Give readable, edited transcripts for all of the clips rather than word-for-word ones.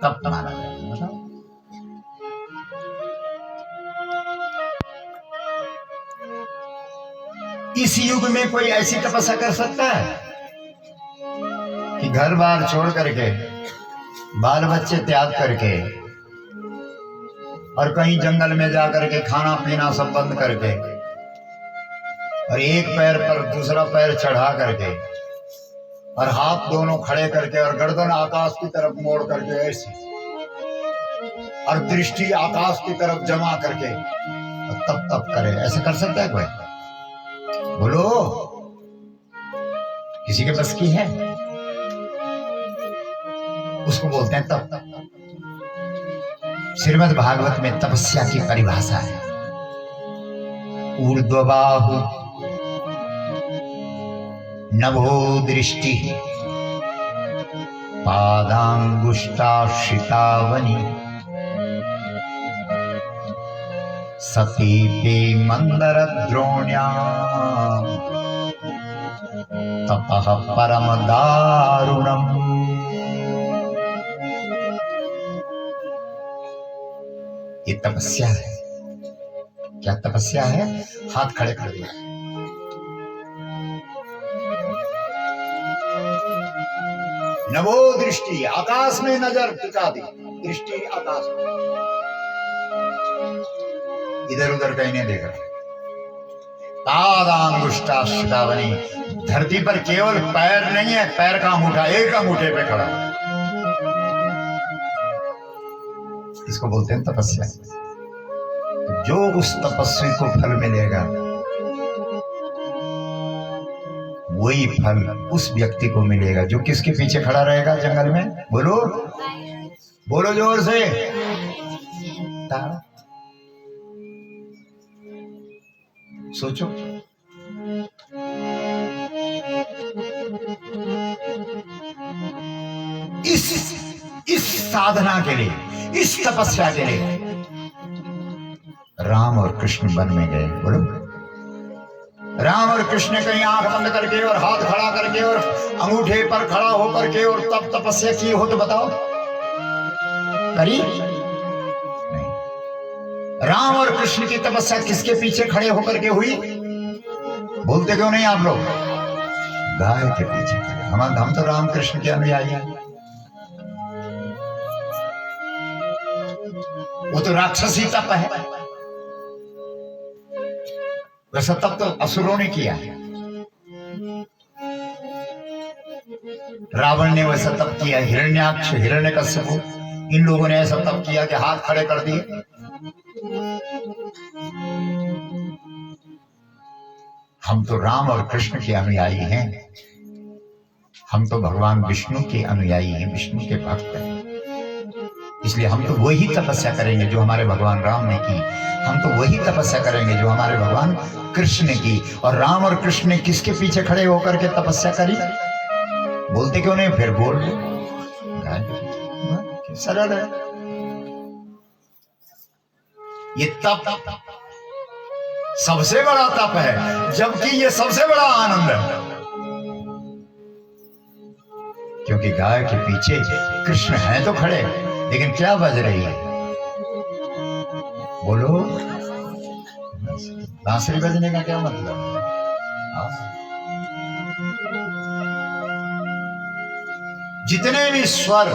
तब माना जाएगा। बताओ, इस युग में कोई ऐसी तपस्या कर सकता है कि घर बार छोड़ करके, बाल बच्चे त्याग करके और कहीं जंगल में जाकर के खाना पीना सब बंद करके और एक पैर पर दूसरा पैर चढ़ा करके और हाथ दोनों खड़े करके और गर्दन आकाश की तरफ मोड़ करके ऐसी और दृष्टि आकाश की तरफ जमा करके और तप तप करे, ऐसे कर सकता है कोई? बोलो, किसी के बस की है? उसको बोलते हैं तप। श्रीमद् भागवत में तपस्या की परिभाषा है, ऊर्ध्वबाहु नभो दृष्टि पादांगुष्ठाश्रितावनि सतीपे मंदरद्रोण्याम् तपः परम दारुणम्। ये तपस्या है। क्या तपस्या है? हाथ खड़े कर दिया, नवो दृष्टि, आकाश में नजर टिका दी, दृष्टि आकाश में, इधर उधर कहीं नहीं देख रहा। पादांगुष्ठाश्रितावनि, धरती पर केवल पैर नहीं है, पैर का अंगूठा एक अंगूठे पे खड़ा, इसको बोलते हैं तपस्या। जो उस तपस्वी को फल मिलेगा वही फल उस व्यक्ति को मिलेगा जो किसके पीछे खड़ा रहेगा जंगल में? बोलो, बोलो जोर से। तारा। सोचो, इस साधना के लिए, इस तपस्या के लिए राम और कृष्ण वन में गए। बोलो, राम और कृष्ण कहीं आंख बंद करके और हाथ खड़ा करके और अंगूठे पर खड़ा होकर के और तब तपस्या की हो तो बताओ, करी? नहीं। राम और कृष्ण की तपस्या किसके पीछे खड़े होकर के हुई? बोलते क्यों नहीं आप लोग? गाय के पीछे खड़े। हम तो राम कृष्ण के अनुयायी हैं। वो तो राक्षसी तप है, वैसा तप तो असुरों ने किया है। रावण ने वैसा तप किया, हिरण्याक्ष, हिरण्यकश्यप, इन लोगों ने ऐसा तप किया कि हाथ खड़े कर दिए। हम तो राम और कृष्ण के अनुयायी हैं, हम तो भगवान विष्णु के अनुयायी हैं, विष्णु के भक्त हैं। इसलिए हम तो वही तपस्या करेंगे जो हमारे भगवान राम ने की, हम तो वही तपस्या करेंगे जो हमारे भगवान कृष्ण ने की। और राम और कृष्ण ने किसके पीछे खड़े होकर के तपस्या करी? बोलते क्यों नहीं? फिर बोल रहे, सरल है ये तप। सबसे बड़ा तप है, जबकि ये सबसे बड़ा आनंद है, क्योंकि गाय के पीछे कृष्ण हैं तो खड़े, लेकिन क्या बज रही है? बोलो, बांसुरी बजने का क्या मतलब? जितने भी स्वर,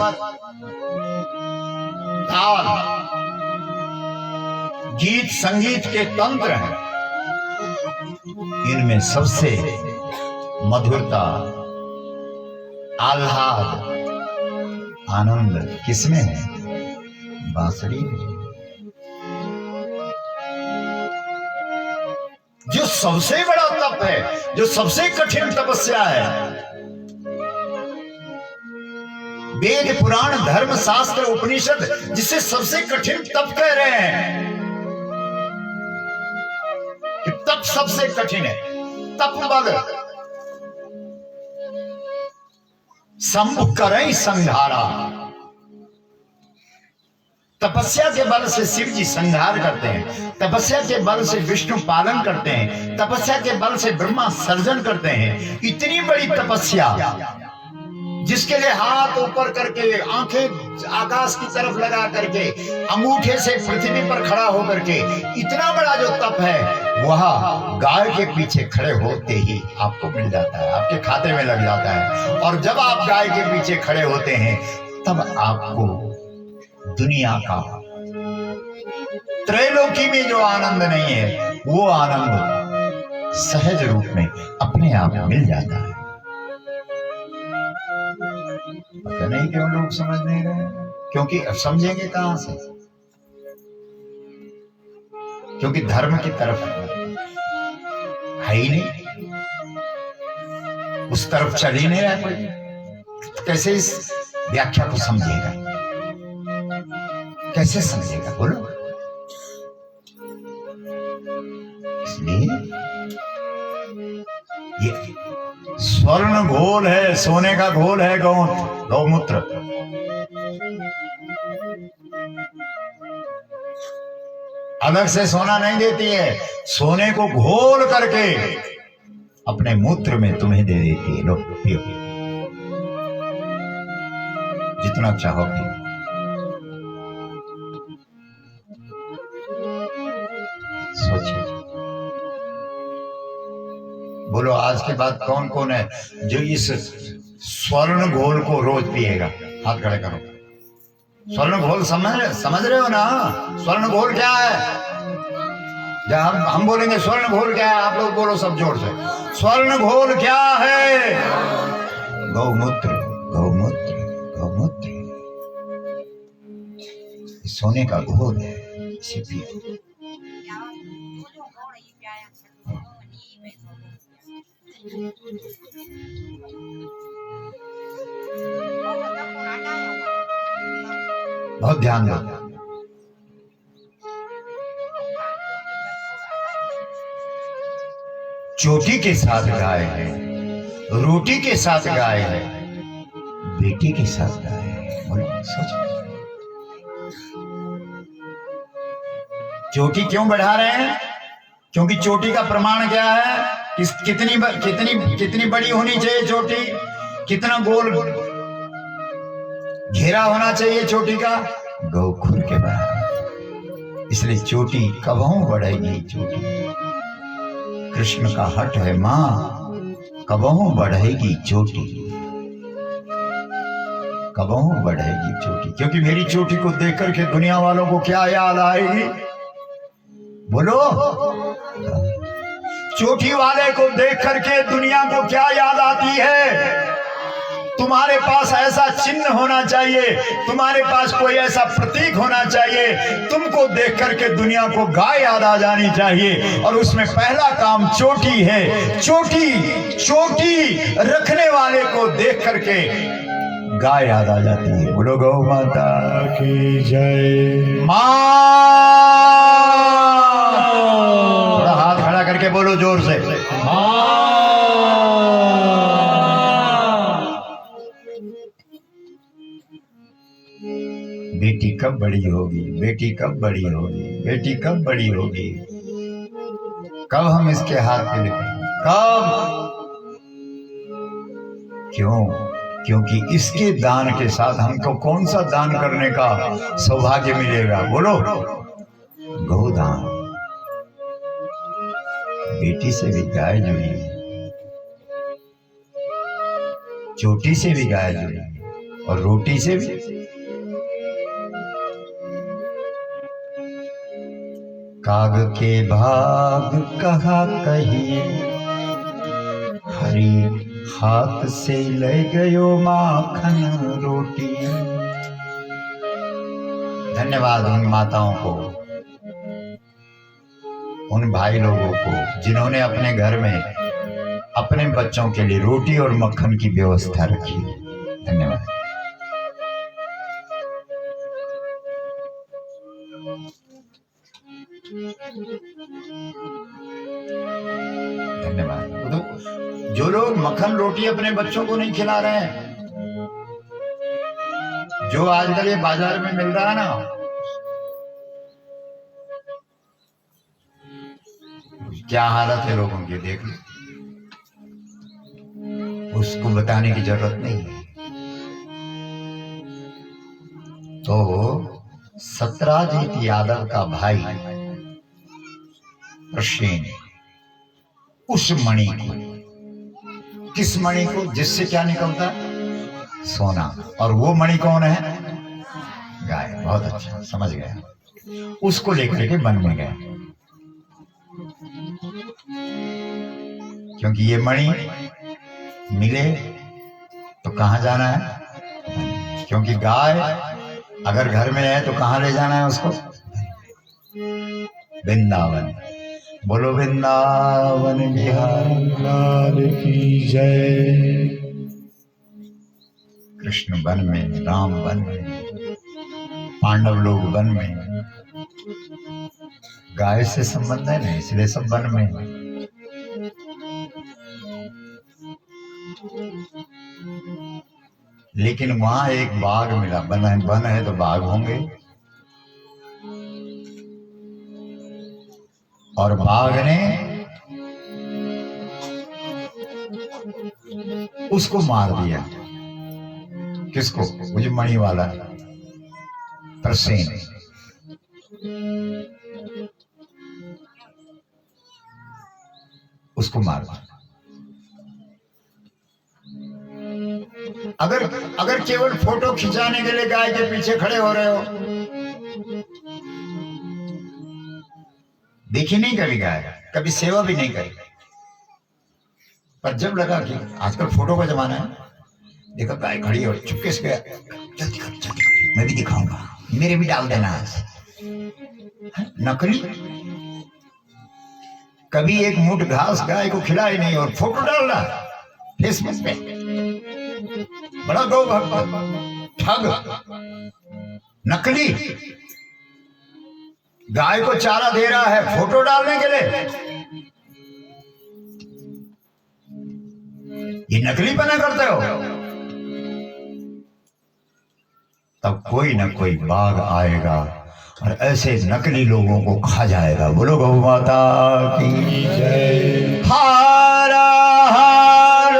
ताल, गीत संगीत के तंत्र हैं, इनमें सबसे मधुरता, आह्लाद, आनंद किसमें है? बांसुरी में। जो सबसे बड़ा तप है, जो सबसे कठिन तपस्या है, वेद पुराण धर्म शास्त्र उपनिषद जिसे सबसे कठिन तप कह रहे हैं कि तप सबसे कठिन है। तप बल शंभु करई संहारा, तपस्या के बल से शिव जी संहार करते हैं, तपस्या के बल से विष्णु पालन करते हैं, तपस्या के बल से ब्रह्मा सर्जन करते हैं। इतनी बड़ी तपस्या जिसके लिए हाथ ऊपर करके, आंखें आकाश की तरफ लगा करके, अंगूठे से पृथ्वी पर खड़ा होकर के इतना बड़ा जो तप है, वह गाय के पीछे खड़े होते ही आपको मिल जाता है, आपके खाते में लग जाता है। और जब आप गाय के पीछे खड़े होते हैं तब आपको दुनिया का, त्रैलोकी में जो आनंद नहीं है वो आनंद सहज रूप में अपने आप मिल जाता है। पता नहीं क्यों लोग समझ नहीं रहे, क्योंकि समझेंगे कहां से, क्योंकि धर्म की तरफ है ही नहीं, उस तरफ चल ही नहीं रहा कोई। कैसे इस व्याख्या को समझेगा, कैसे समझेगा बोलो। इसलिए ये स्वर्ण घोल है, सोने का घोल है गौमूत्र। अलग से सोना नहीं देती है, सोने को घोल करके अपने मूत्र में तुम्हें दे देती है। लो पियो, जितना चाहो पियो। सोचिए, बोलो आज के बाद कौन कौन है जो इस स्वर्ण घोल को रोज पिएगा? हाथ खड़े करो। स्वर्ण घोल समझ रहे हो ना? स्वर्ण घोल क्या है? जब हम बोलेंगे स्वर्ण घोल क्या है, आप लोग बोलो सब जोर से, स्वर्ण घोल क्या है? गौमूत्र, गौमूत्र, गौमूत्र सोने का घोल है, इसे पियो। बहुत ध्यान दो। चोटी के साथ गाय है, रोटी के साथ गाय है, बेटी के साथ गाय है। बोलो, सोचो। चोटी क्यों बढ़ा रहे हैं? क्योंकि चोटी का प्रमाण क्या है? कितनी बड़ी होनी चाहिए चोटी, कितना गोल घेरा होना चाहिए चोटी का? गौखुर के बराबर। इसलिए चोटी कबहू बढ़ेगी, चोटी कृष्ण का हट है मां, कबहू बढ़ेगी चोटी, कबहू बढ़ेगी चोटी। क्योंकि मेरी चोटी को देख करके दुनिया वालों को क्या याद आएगी? बोलो, चोटी वाले को देख करके दुनिया को क्या याद आती है? तुम्हारे पास ऐसा चिन्ह होना चाहिए, तुम्हारे पास कोई ऐसा प्रतीक होना चाहिए, तुमको देख करके दुनिया को गाय याद आ जानी चाहिए। और उसमें पहला काम चोटी है। चोटी रखने वाले को देख करके गाय याद आ जाती है। बोलो गौ माता की जय। मां, थोड़ा हाथ खड़ा करके बोलो जोर से, मां। बेटी कब बड़ी होगी, बेटी कब बड़ी होगी, बेटी कब बड़ी होगी? कब हम इसके हाथ में लिखेंगे? कब? क्यों? क्योंकि इसके दान के साथ हमको कौन सा दान करने का सौभाग्य मिलेगा? बोलो, गौदान। बेटी से भी गाय जुड़ी है, चोटी से भी गाय जुड़ी है, और रोटी से भी। काग के भाग कहा कहिए, हरी हाथ से ले गयो माखन रोटी। धन्यवाद उन माताओं को, उन भाई लोगों को जिन्होंने अपने घर में अपने बच्चों के लिए रोटी और मक्खन की व्यवस्था रखी। धन्यवाद। धन्यवाद। तो जो लोग मक्खन रोटी अपने बच्चों को नहीं खिला रहे हैं, जो आजकल ये बाजार में मिल रहा है ना, क्या हालत है लोगों की, देख लो। उसको बताने की जरूरत नहीं है। तो सत्राजीत यादव का भाई प्रसेन उस मणि को, किस मणि को, जिससे क्या निकलता है? सोना। और वो मणि कौन है? गाय। बहुत अच्छा, समझ गया। उसको लेकर के वन में गए, क्योंकि ये मणि मिले तो कहां जाना है? क्योंकि गाय अगर घर में है तो कहां ले जाना है उसको? वृंदावन। बोलो वृंदावन बिहारी लाल की जय। कृष्ण वन में, राम वन में, पांडव लोग वन में। गाय से संबंध है ना, इसलिए सब वन में। लेकिन वहां एक बाघ मिला। वन है तो बाघ होंगे, और बाघ ने उसको मार दिया। किसको? वो जो मणि वाला प्रसेन। उसको मार दिया। अगर केवल फोटो खिंचाने के लिए गाय के पीछे खड़े हो रहे हो, देखी नहीं कभी गाय, कभी सेवा भी नहीं करी, पर जब लगा कि आजकल फोटो का जमाना है, देखा गाय खड़ी और चुपके से गया, जल्दी कर, मैं भी दिखाऊंगा, मेरे भी डाल देना। नकली। कभी एक मुठ घास गाय को खिलाई नहीं और फोटो डाल रहा फेसबुक पे। बड़ा गौ भक्त, ठग, नकली। गाय को चारा दे रहा है फोटो डालने के लिए। ये नकलीपना करते हो, तब कोई ना कोई बाघ आएगा और ऐसे नकली लोगों को खा जाएगा। बोलो गौ माता की जय। हारा हार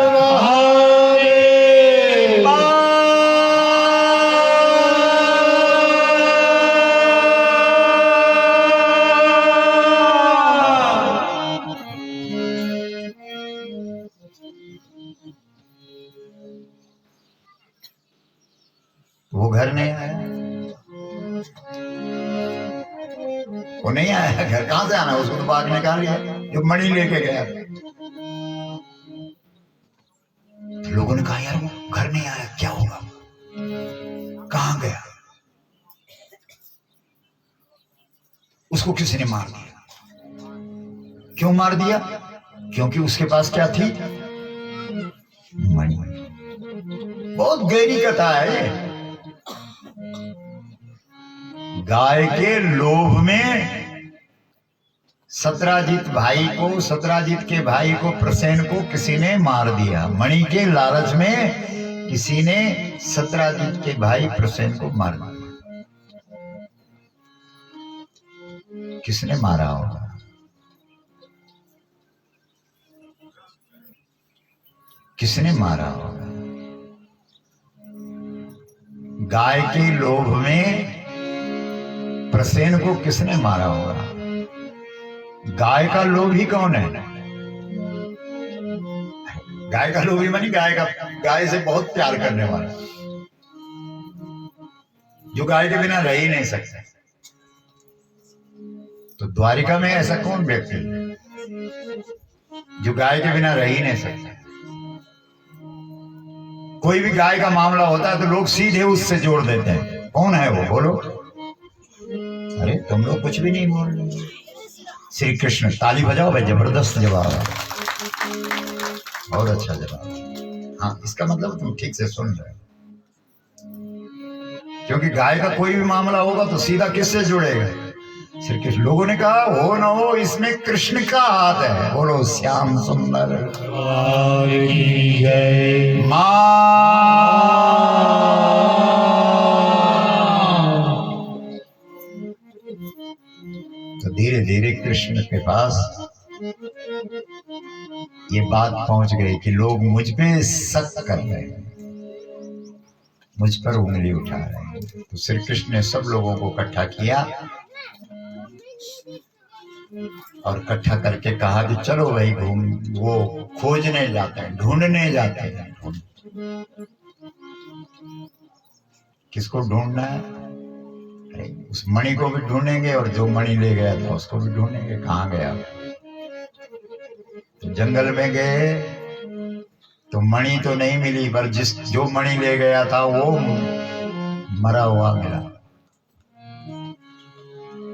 वो घर नहीं आया, वो नहीं आया। घर कहां से आना? उसको तो बाघ ने कहा लिया जो मणि लेके गया। लोगों ने कहा यार वो घर नहीं आया, क्या होगा, कहां गया? उसको किसी ने मार दिया। क्यों मार दिया? क्योंकि उसके पास क्या थी? मणि। बहुत गहरी कथा है ये। गाय के लोभ में सत्राजीत के भाई को प्रसेन को किसी ने मार दिया। मणि के लालच में किसी ने सत्राजीत के भाई प्रसेन को मार दिया। किसने मारा होगा? किसने मारा होगा? गाय के लोभ में प्रसेन को किसने मारा होगा? गाय का लोभी कौन है? गाय का लोभी मानी गाय से बहुत प्यार करने वाला, जो गाय के बिना रह ही नहीं सकता। तो द्वारिका में ऐसा कौन व्यक्ति जो गाय के बिना रह ही नहीं सकता? कोई भी गाय का मामला होता है तो लोग सीधे उससे जोड़ देते हैं। कौन है वो? बोलो। अरे तुम लोग कुछ भी नहीं बोल रहे। श्री कृष्ण। ताली बजाओ भाई, जबरदस्त जवाब है, बहुत अच्छा जवाब। हाँ, इसका मतलब तुम ठीक से सुन रहे हो, क्योंकि गाय का कोई भी मामला होगा तो सीधा किससे जुड़ेगा? श्री कृष्ण। लोगों ने कहा हो न हो इसमें कृष्ण का हाथ है। बोलो श्याम सुंदर तो धीरे धीरे कृष्ण के पास ये बात पहुंच गई कि लोग मुझ पे शक कर रहे हैं। मुझ पर उंगली उठा रहे हैं। तो श्री कृष्ण ने सब लोगों को इकट्ठा किया और इकट्ठा करके कहा कि चलो भाई घूम, वो खोजने जाते हैं, ढूंढने जाते हैं। किसको ढूंढना है? अरे उस मणि को भी ढूंढेंगे और जो मणि ले गया था उसको भी ढूंढेंगे। कहाँ गया? तो जंगल में गए तो मणि तो नहीं मिली, पर जो मणि ले गया था वो मरा हुआ मिला।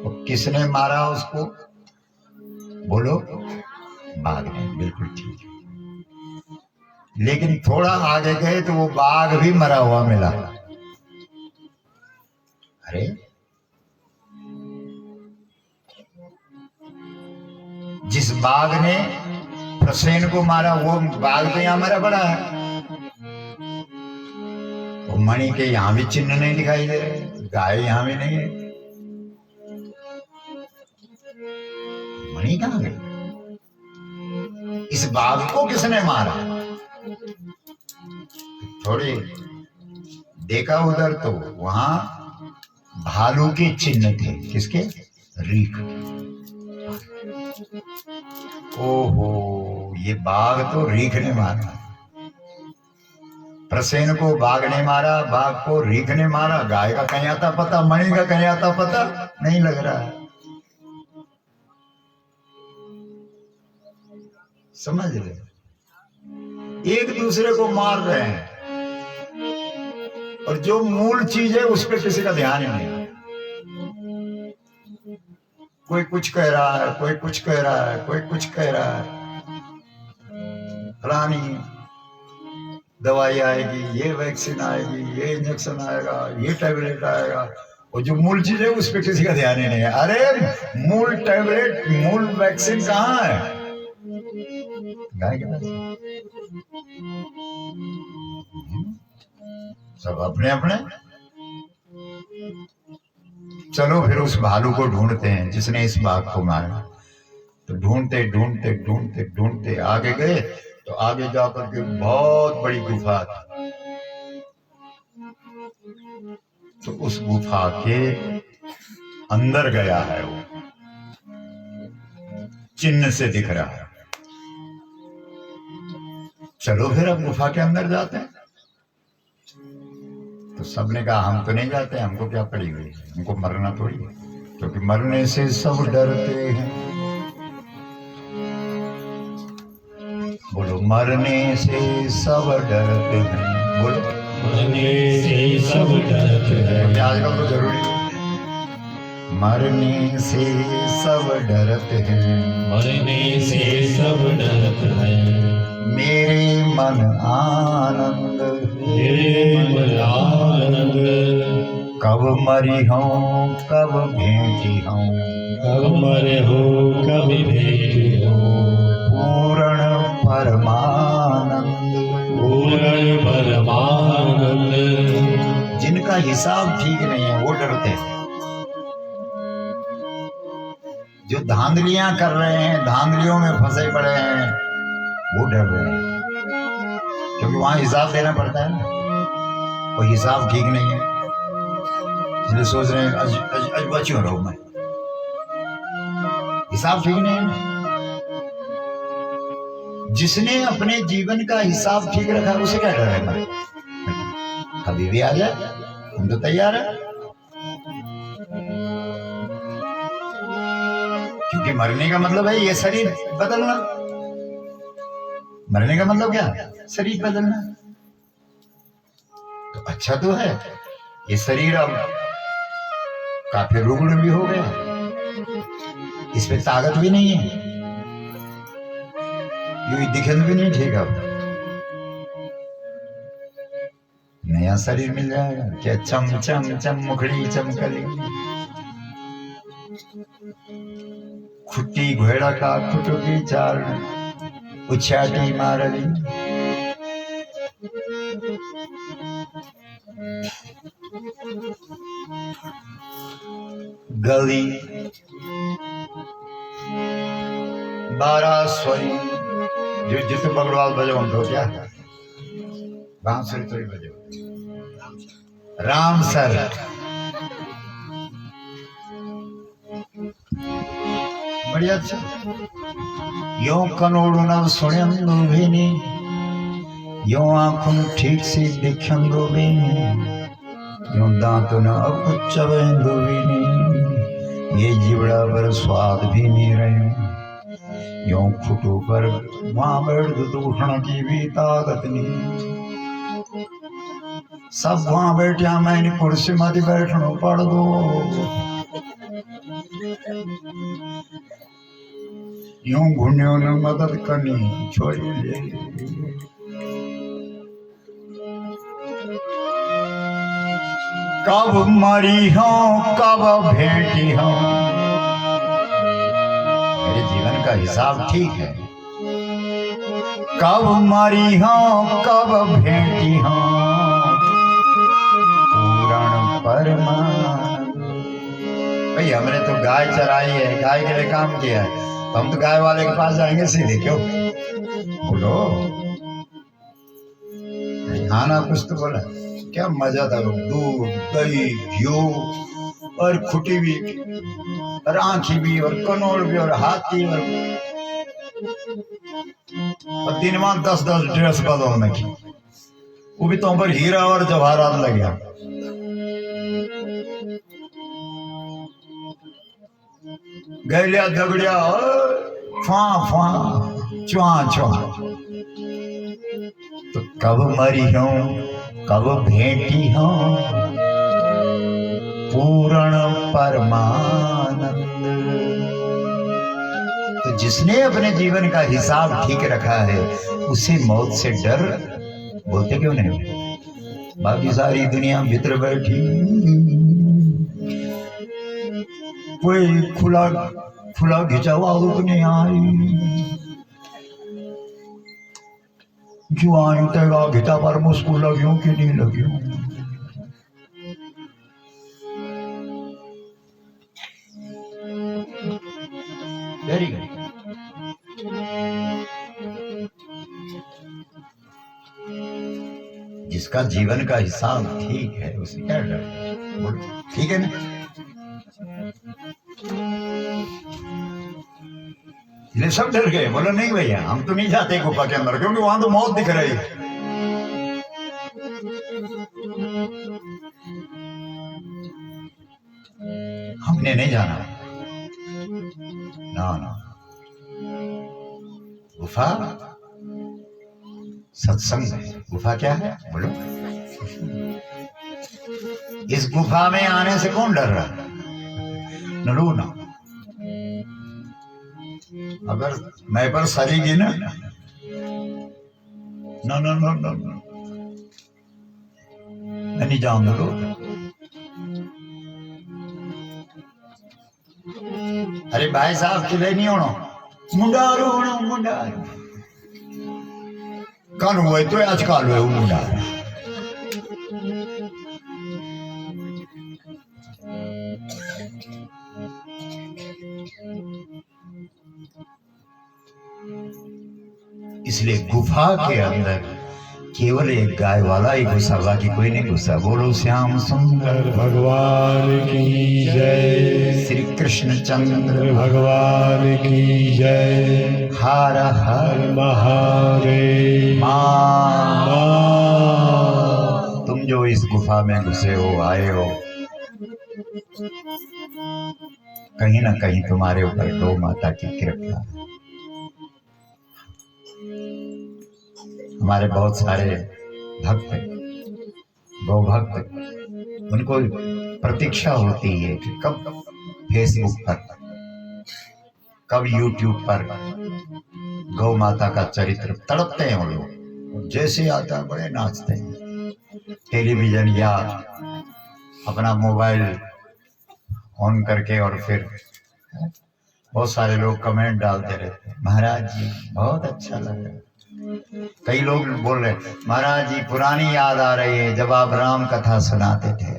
तो किसने मारा उसको? बोलो। बाघ ने। बिल्कुल ठीक है। लेकिन थोड़ा आगे गए तो वो बाघ भी मरा हुआ मिला। अरे जिस बाघ ने प्रसेन को मारा वो बाघ तो यहां मरा पड़ा है। वो मणि के यहां भी चिन्ह नहीं दिखाई दे रहे, गाय यहां भी नहीं है। मणि कहां गई? इस बाघ को किसने मारा? थोड़ी देखा उधर तो वहां भालू के चिन्ह थे। किसके? रीख। ओहो, ये बाघ तो रीख ने मारा। प्रसेन को बाघ ने मारा, बाघ को रीख ने मारा। गाय का कहीं आता पता, मणि का कहीं आता पता नहीं लग रहा है। समझ रहे? एक दूसरे को मार रहे हैं और जो मूल चीज है उस पर किसी का ध्यान ही नहीं। कोई कुछ कह रहा है, कोई कुछ कह रहा है, कोई कुछ कह रहा है। फलानी दवाई आएगी, ये वैक्सीन आएगी, ये इंजेक्शन आएगा, ये टैबलेट आएगा, और जो मूल चीज है उस पर किसी का ध्यान ही नहीं है। अरे मूल टैबलेट, मूल वैक्सीन कहाँ है? गाय के पास। सब अपने अपने। चलो फिर उस भालू को ढूंढते हैं जिसने इस बाघ को मारा। तो ढूंढते ढूंढते ढूंढते ढूंढते आगे गए तो आगे जाकर के बहुत बड़ी गुफा थी। तो उस गुफा के अंदर गया है, वो चिन्ह से दिख रहा है। चलो फिर अब गुफा के अंदर जाते हैं। तो सबने कहा हम तो नहीं जाते, हमको क्या पड़ी हुई, हमको मरना थोड़ी, क्योंकि मरने से सब डरते हैं। बोलो, मरने से सब डरते हैं। बोलो, मरने से सब डरते हैं। आजकल तो जरूरी है। मरने से सब डरते हैं, मरने से सब डरते हैं। मेरे मन आनंद, मेरे मन आनंद, कब मरी हूँ कब भेंटी हूँ, कब मरे हो कब भेंटी हो। पूर्ण परमानंद, पूर्ण परमानंद। जिनका हिसाब ठीक नहीं है वो डरते हैं। जो धांधलियां कर रहे हैं, धांधलियों में फंसे पड़े हैं, वो डर रहे हैं, क्योंकि वहां हिसाब देना पड़ता है ना। वो हिसाब ठीक नहीं है, इसलिए सोच रहे हैं आज बच्चों रहो, मैं हिसाब ठीक नहीं है। जिसने अपने जीवन का हिसाब ठीक रखा है उसे क्या डर है? कभी भी आ जाए, हम तो तैयार है। क्योंकि मरने का मतलब है ये शरीर बदलना। मरने का मतलब क्या? शरीर बदलना। तो अच्छा तो है ये शरीर अब काफी रुग्ण भी हो गया, इस पे ताकत भी नहीं है, ये दिखन भी नहीं ठीक। अब नया शरीर मिल जाएगा क्या? चम चम चम मुखड़ी चमकली, खुट्टी घोड़ा का खुटुकी चाल, उछाटी मारली। गली बारास्वरी, जो जित बगड़वाल बजो तो क्या बांसुरी थोड़ी बजो। राम सर बढ़िया अच्छा यो कनोड़ नव सुनेंदो भेने यो आँखों ठीक से देखेंदो भेने यो दांत न अब चवेंदो भेने ये जीवड़ा पर स्वाद भी नहीं रहे यो फुटो पर वहां बैठ दूषण की भी ताकत नहीं सब वहां बैठा मैंने कुर्सी मत बैठनो पड़ दो यूं घुन्यो न मदद करनी छोड़ी ले कब मरी हूं कब भेंटी हूं मेरे जीवन का हिसाब ठीक है कब मरी हूं कब भेंटी हूं पूरण परमानंद भाई हमने तो गाय चराई है गाय के लिए काम किया है हम तो गाय वाले के पास जाएंगे सीधे क्यों बोलो खाना कुछ तो बोला क्या मजा था दूध दही घी और खुटी भी और आंखी भी और कनोड़ भी और हाथी और दिन में 10-10 ड्रेस बदलने की वो भी तो पर हीरा और जवाहरात लग गया गैलिया दगड़िया फा फा चुआ चुआ तो कब मरी हूं कब भेंटी हूं पूर्ण परमानंद तो जिसने अपने जीवन का हिसाब ठीक रखा है उसे मौत से डर बोलते क्यों नहीं बाकी सारी दुनिया भीतर बैठी कोई खुला खुला घिंचा हुआ नहीं आई जो आई तेगा घिता पर मुझको लगियों कि नहीं लगियों वेरी गुड जिसका जीवन का हिसाब ठीक है उसे क्या डर ठीक है ना ये सब डर गए बोला नहीं भैया हम तो नहीं जाते गुफा के अंदर क्योंकि वहां तो मौत दिख रही है हमने नहीं जाना ना ना गुफा सत्संग है गुफा क्या है बोलो इस गुफा में आने से कौन डर रहा नरो ना अगर मैं पर सरेगी ना ना ना ना ना मैं नहीं जाऊंगा लोग अरे भाई साहब किले नहीं होना मुंडारू होना मुंडारू कल हुए तो आज काल हुए मुंडारू इसलिए गुफा के अंदर केवल एक गाय वाला ही घुसा बाकी कोई नहीं घुसा बोलो श्याम सुंदर भगवान की जय श्री कृष्ण चंद्र भगवान की जय हर हर महादेव तुम जो इस गुफा में घुसे हो आए हो कहीं ना कहीं तुम्हारे ऊपर गौ माता की कृपा हमारे बहुत सारे भक्त गौ भक्त उनको प्रतीक्षा होती है कि कब फेसबुक पर कब यूट्यूब पर गौ माता का चरित्र तड़पते हैं वो लोग जैसे आता है बड़े नाचते हैं टेलीविजन या अपना मोबाइल ऑन करके और फिर बहुत सारे लोग कमेंट डालते रहते हैं महाराज जी बहुत अच्छा लग रहा है कई लोग बोल रहे महाराज जी पुरानी याद आ रही है जब आप राम कथा सुनाते थे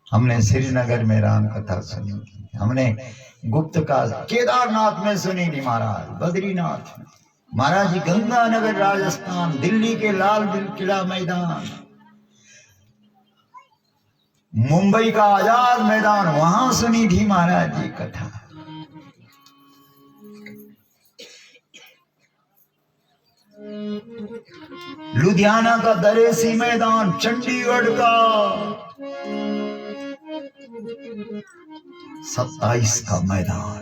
हमने श्रीनगर में राम कथा सुनी थी हमने गुप्त का केदारनाथ में सुनी थी महाराज बद्रीनाथ में महाराज जी गंगानगर राजस्थान दिल्ली के लाल किला मैदान मुंबई का आजाद मैदान, वहां सुनी थी महाराज जी कथा। लुधियाना का दरेसी मैदान, चंडीगढ़ का 27 का मैदान,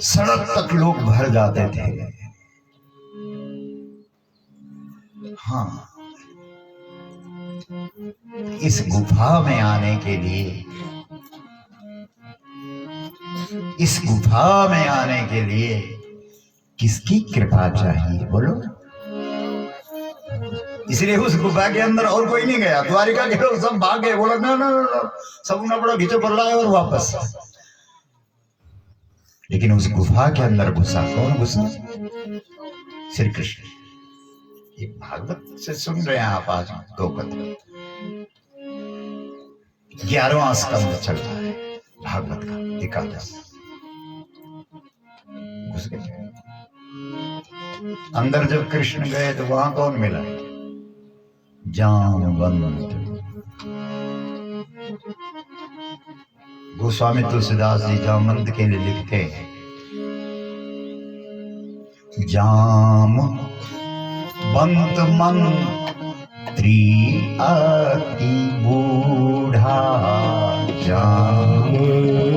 सड़क तक लोग भर जाते थे। हाँ, इस गुफा में आने के लिए, इस गुफा में आने के लिए किसकी कृपा चाहिए बोलो? इसलिए उस गुफा के अंदर और कोई नहीं गया। द्वारिका के लोग सब भाग गए, बोला ना ना ना, सब उन्हें बड़ा घिचो पड़ रहा है और वापस। लेकिन उस गुफा के अंदर घुसा कौन? घुसा श्री कृष्ण। ये भागवत से सुन रहे हैं आप आज दो कथा, 11वां स्कंद चल रहा है भागवत का, एकादश। घुस गए अंदर। जब कृष्ण गए तो वहां कौन मिला? जामवंत। गोस्वामी तुलसीदास जी जामवंत के लिए लिखते हैं, जामवंत मंत्री अति बूढ़ा, जामवंत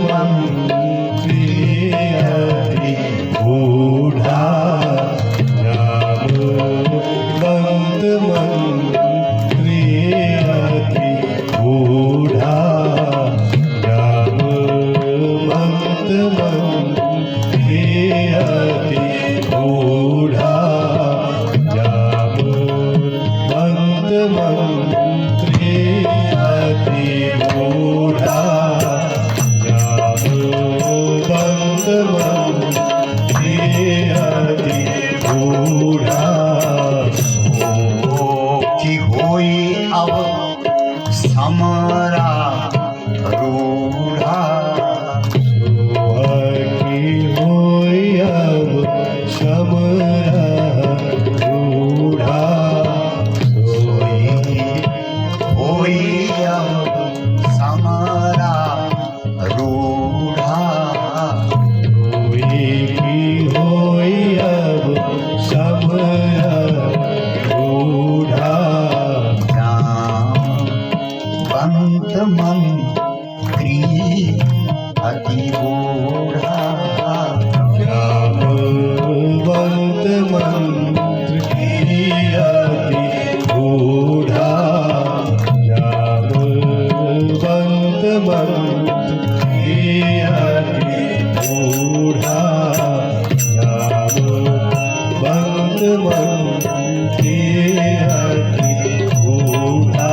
मंत्री अति बूढ़ा, जामवंत मंत्री अति बूढ़ा, जामवंत मंत्री अति बूढ़ा, जामवंत मंत्री अति बूढ़ा, जामवंत मंत्री अति बूढ़ा, कि होई अब समरा रूढ़ा, की होई अब समरा रूढ़ा, होई अब समरा रूढ़ा, की होई अब समरा रूढ़ा, जामवंत मंत्री अति बूढ़ा, जामवंत मंत्री अति बूढ़ा, जामवंत मंत्री अति बूढ़ा, जामवंत मंत्री अति बूढ़ा,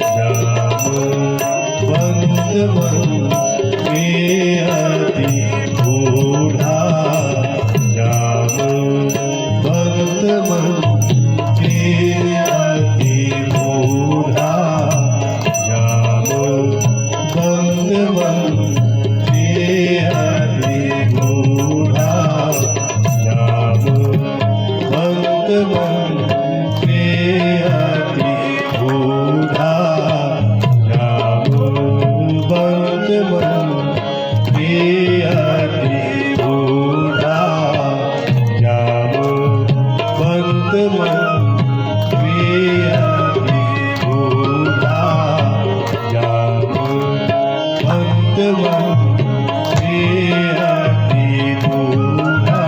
जामवंत मंत्री अति बूढ़ा, जामवंत मंत्री अति बूढ़ा, जामवंत मंत्री अति बूढ़ा, जामवंत मंत्री अति बूढ़ा, जामवंत मंत्री अति बूढ़ा, जामवंत मंत्री अति बूढ़ा, जामवंत मंत्री अति बूढ़ा।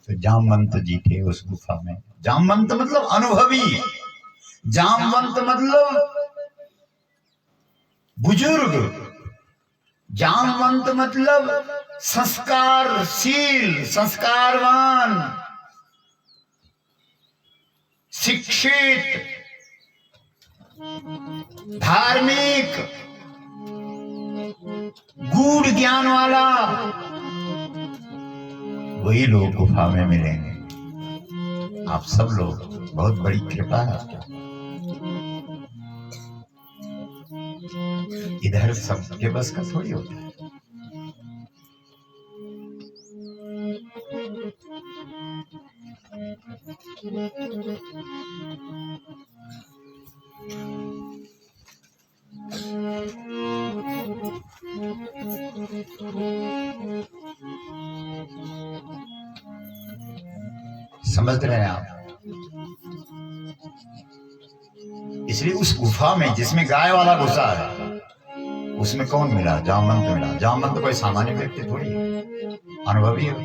तो जामवंत जी थे उस गुफा में। जामवंत मतलब अनुभवी, जामवंत मतलब बुजुर्ग, जामवंत मतलब संस्कारशील, संस्कारवान, शिक्षित, धार्मिक, गूढ़ ज्ञान वाला, वही लोग गुफा में मिलेंगे। आप सब लोग, बहुत बड़ी कृपा है आपकी। इधर सबके बस का थोड़ी होता है। समझ रहे हैं आप? इसलिए उस गुफा में जिसमें गाय वाला घुसा है, उसमें कौन मिला? जामवंत मिला। जामवंत कोई सामान्य व्यक्ति थोड़ी है, अनुभवी है।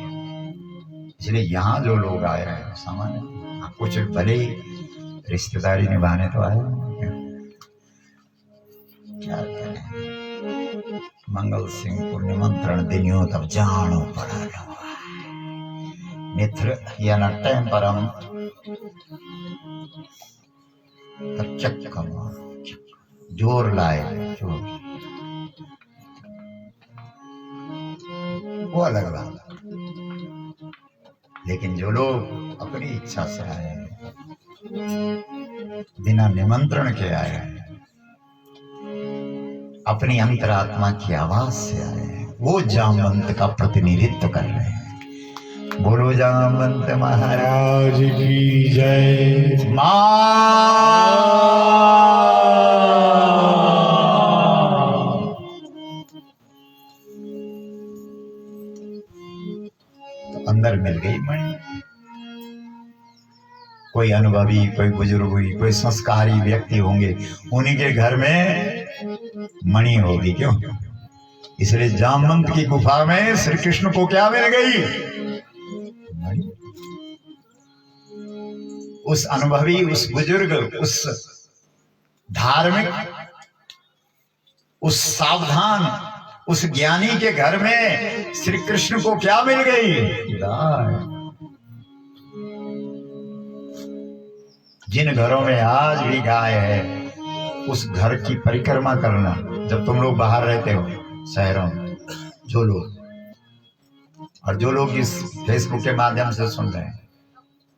इसलिए यहाँ जो लोग आए हैं सामान्य, कुछ भले ही रिश्तेदारी निभाने तो आए, क्या करें? मंगल सिंह को निमंत्रण दिनियो तब जानो पड़ा नेत्र या ना टाइम पर हम तब चक्कर जोर लाए, जोर वो अलग बात। लेकिन जो लोग अपनी इच्छा से आए हैं, बिना निमंत्रण के आए हैं, अपनी अंतरात्मा की आवाज से आए हैं, वो जामवंत का प्रतिनिधित्व कर रहे हैं। बोलो जामवंत महाराज की जय। तो अंदर मिल गई मणि। कोई अनुभवी, कोई बुजुर्ग हुई, कोई संस्कारी व्यक्ति होंगे, उन्हीं के घर में मणि होगी। क्यों? इसलिए जामवंत की गुफा में श्री कृष्ण को क्या मिल गई? उस अनुभवी, उस बुजुर्ग, उस धार्मिक, उस सावधान, उस ज्ञानी के घर में श्री कृष्ण को क्या मिल गई? गाय। जिन घरों में आज भी गाय है, उस घर की परिक्रमा करना। जब तुम लोग बाहर रहते हो शहरों में, जो लोग, और जो लोग इस फेसबुक के माध्यम से सुन रहे हैं,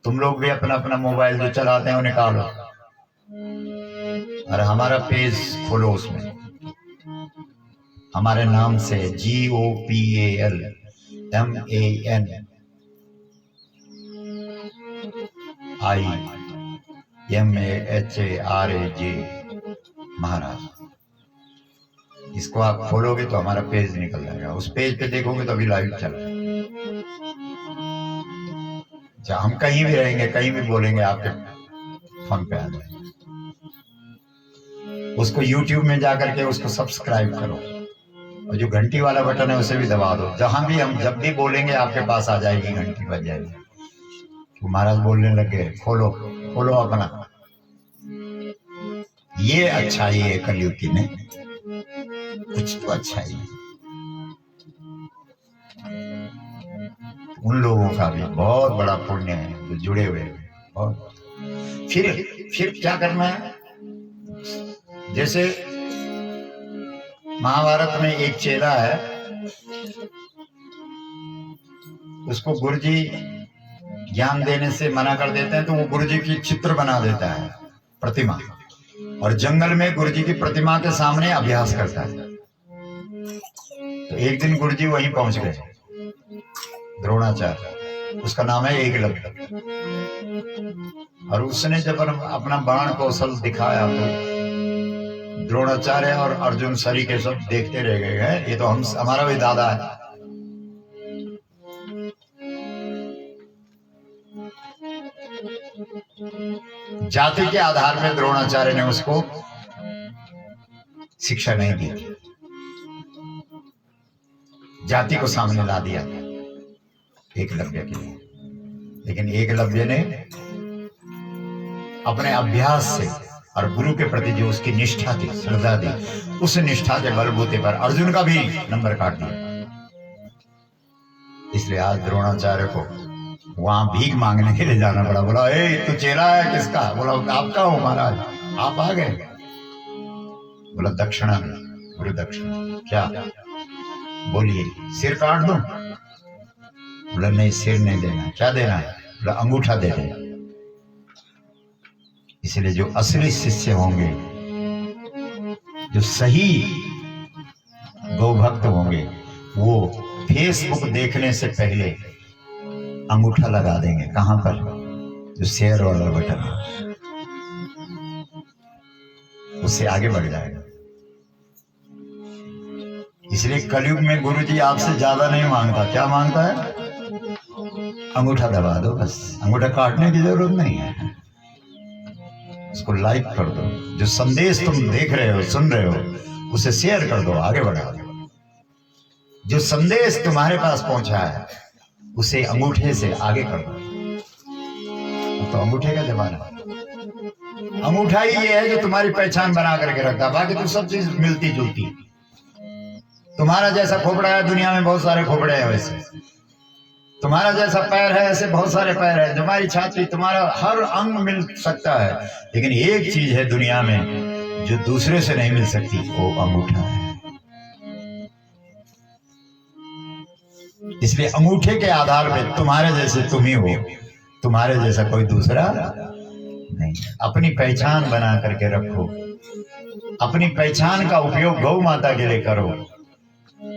तुम लोग भी अपना अपना मोबाइल जो चलाते हैं निकालो और हमारा पेज खोलो। उसमें हमारे नाम से GOPALMANIMAHARAJ महाराज, इसको आप खोलोगे तो हमारा पेज निकल जाएगा। उस पेज पे देखोगे तो अभी लाइव चल रहा है। हम कहीं भी रहेंगे, कहीं भी बोलेंगे, आपके फोन पे आ जाएगा। उसको YouTube में जाकर के उसको सब्सक्राइब करो, और जो घंटी वाला बटन है उसे भी दबा दो। जहां भी हम जब भी बोलेंगे आपके पास आ जाएगी, घंटी बज जाएगी। तो महाराज बोलने लगे, खोलो खोलो अपना। ये अच्छाई है कलयुग की, नहीं कुछ तो अच्छाई है। उन लोगों का भी बहुत बड़ा पुण्य है जो जुड़े हुए हैं। और फिर क्या करना है? जैसे महाभारत में एक चेला है, उसको गुरुजी ज्ञान देने से मना कर देते हैं, तो वो गुरुजी की चित्र बना देता है, प्रतिमा, और जंगल में गुरुजी की प्रतिमा के सामने अभ्यास करता है। तो एक दिन गुरुजी वहीं पहुंच गए, द्रोणाचार्य, उसका नाम है एकलव्य। और उसने जब अपना बाण कौशल दिखाया तो द्रोणाचार्य और अर्जुन सरी के सब देखते रह गए हैं। ये तो हमारा भी दादा है। जाति के आधार में द्रोणाचार्य ने उसको शिक्षा नहीं दी, जाति को सामने ला दिया एकलव्य के लिए। लेकिन एकलव्य ने अपने अभ्यास से और गुरु के प्रति जो उसकी निष्ठा थी, श्रद्धा थी, उस निष्ठा के बलबूते पर अर्जुन का भी नंबर काट दिया। इसलिए आज द्रोणाचार्य को वहां भीख मांगने के लिए जाना पड़ा। बोला, ए तू चेला है किसका? बोला, आपका हो महाराज, आप आ गए। बोला, दक्षिणा, गुरु दक्षिणा। क्या? बोलिए, सिर काट दूं? बोला, नहीं, सिर नहीं देना। क्या देना है? बोला, अंगूठा दे देना। इसलिए जो असली शिष्य होंगे, जो सही गौभक्त होंगे, वो फेसबुक देखने से पहले अंगूठा लगा देंगे। कहां पर? जो शेयर वाला बटन है, उससे आगे बढ़ जाएगा। इसलिए कलयुग में गुरुजी आपसे ज्यादा नहीं मांगता। क्या मांगता है? अंगूठा दबा दो बस, अंगूठा काटने की जरूरत नहीं है। उसको लाइक कर दो, जो संदेश तुम देख रहे हो, सुन रहे हो, उसे शेयर कर दो, आगे बढ़ा दो। जो संदेश तुम्हारे पास पहुंचा है उसे अंगूठे से आगे कर दो। तो अंगूठे का जमाना, अंगूठा ही ये है जो तुम्हारी पहचान बना करके रखता, बाकी तो सब चीज मिलती जुलती। तुम्हारा जैसा खोपड़ा है, दुनिया में बहुत सारे खोपड़े हैं, वैसे तुम्हारा जैसा पैर है, ऐसे बहुत सारे पैर है। तुम्हारी छाती, तुम्हारा हर अंग मिल सकता है, लेकिन एक चीज है दुनिया में जो दूसरे से नहीं मिल सकती, वो अंगूठा है। इसलिए अंगूठे के आधार पे तुम्हारे जैसे तुम ही हो, तुम्हारे जैसा कोई दूसरा नहीं। अपनी पहचान बना करके रखो, अपनी पहचान का उपयोग गौ माता के लिए करो,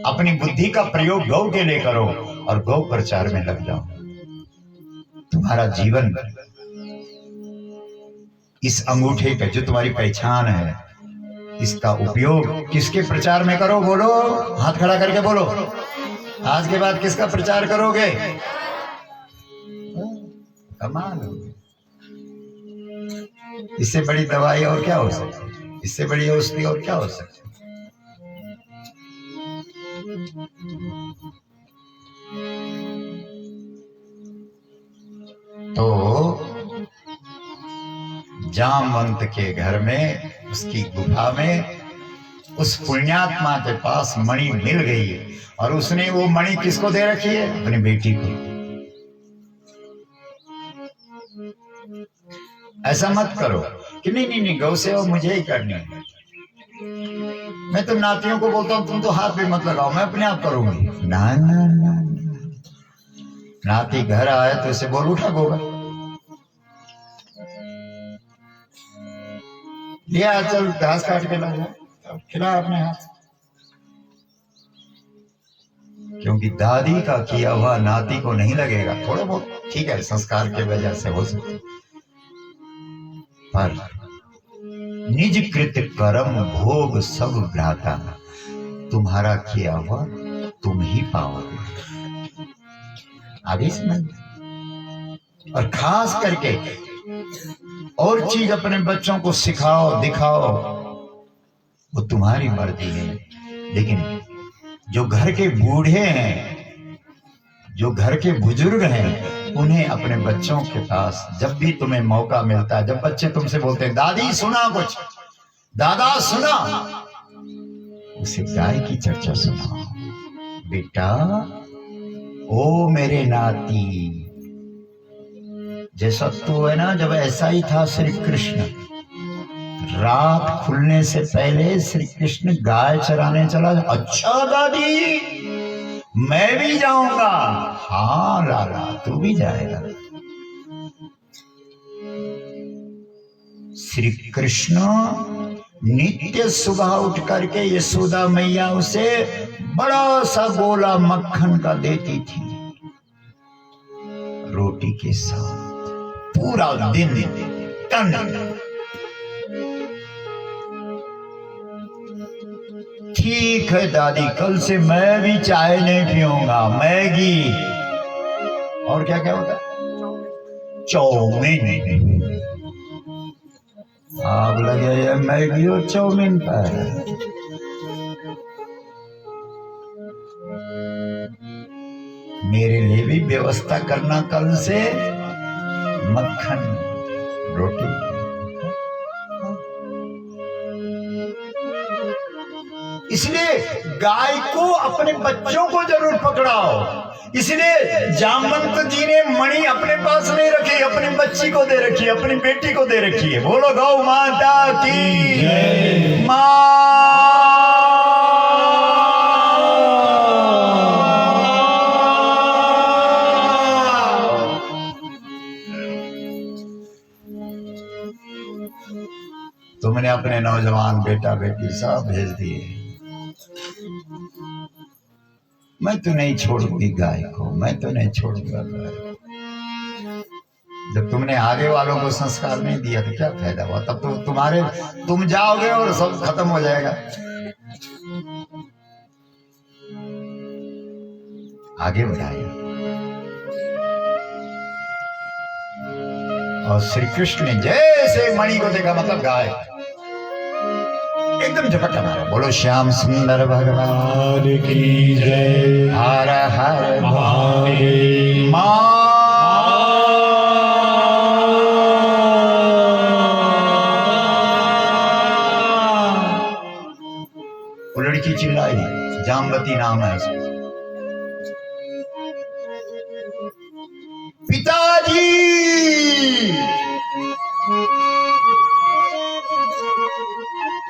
अपनी बुद्धि का प्रयोग गौ के लिए करो और गौ प्रचार में लग जाओ। तुम्हारा जीवन इस अंगूठे पे, जो तुम्हारी पहचान है, इसका उपयोग किसके प्रचार में करो? बोलो, हाथ खड़ा करके बोलो। आज के बाद किसका प्रचार करोगे? कमाल। इससे बड़ी दवाई और क्या हो सकती? इससे बड़ी औषधि और क्या हो सकती? तो जामवंत के घर में, उसकी गुफा में, उस पुण्यात्मा के पास मणि मिल गई है, और उसने वो मणि किसको दे रखी है? अपनी बेटी को। ऐसा मत करो कि नहीं नहीं नहीं, गौ सेवा मुझे ही करनी है। मैं तो नातियों को बोलता हूं तुम तो हाथ भी मत लगाओ, मैं अपने आप करूंगी। ना ना ना, नाती घर आए तो इसे बोल, उठा गोबर लिया, चल घास काट के ला, खिला अपने हाथ। क्योंकि दादी का किया हुआ नाती को नहीं लगेगा। थोड़ा बहुत ठीक है, संस्कार के वजह से हो सकता, पर निज कृत कर्म भोग सब भ्राता, तुम्हारा किया हुआ तुम ही पाओगे। आगे समझ। और खास करके और चीज अपने बच्चों को सिखाओ, दिखाओ, वो तुम्हारी मर्जी है। लेकिन जो घर के बूढ़े हैं, जो घर के बुजुर्ग हैं, उन्हें अपने बच्चों के पास जब भी तुम्हें मौका मिलता है, जब बच्चे तुमसे बोलते हैं दादी सुना कुछ, दादा सुना, उसे गाय की चर्चा सुनाओ। बेटा, ओ मेरे नाती, जैसा तो है ना, जब ऐसा ही था श्री कृष्ण। रात खुलने से पहले श्री कृष्ण गाय चराने चला। अच्छा दादी, मैं भी जाऊंगा। हाँ लाला, तू भी जाएगा। श्री कृष्ण नित्य सुबह उठ करके यशोदा मैया उसे बड़ा सा गोला मक्खन का देती थी, रोटी के साथ, पूरा दिन टन। ठीक है दादी, कल से मैं भी चाय नहीं पीऊंगा, मैगी और क्या क्या होता है, चाउमीन। आग लगे ये मैगी और चाउमीन पर। मेरे लिए भी व्यवस्था करना कल से, मक्खन रोटी। इसलिए गाय को अपने बच्चों को जरूर पकड़ाओ। इसलिए जामवंत जी ने मणि अपने पास नहीं रखी, अपनी बच्ची को दे रखी है, अपनी बेटी को दे रखी है। बोलो गौ माता की जय। तुमने अपने नौजवान बेटा बेटी सब भेज दिए। मैं तो नहीं छोड़ूंगी गाय को, मैं तो नहीं छोड़ूंगा गाय। जब तुमने आगे वालों को संस्कार नहीं दिया तो क्या फायदा हुआ? तब तो तुम जाओगे और सब खत्म हो जाएगा। आगे बढ़ाए। और श्री कृष्ण ने जैसे मणि को देखा, मतलब गाय एकदम झपट्टा मारा। बोलो श्याम सुंदर भगवान की जय। हर हर महादेव। वो लड़की चिल्लाई, जामवती नाम है उसका। पिताजी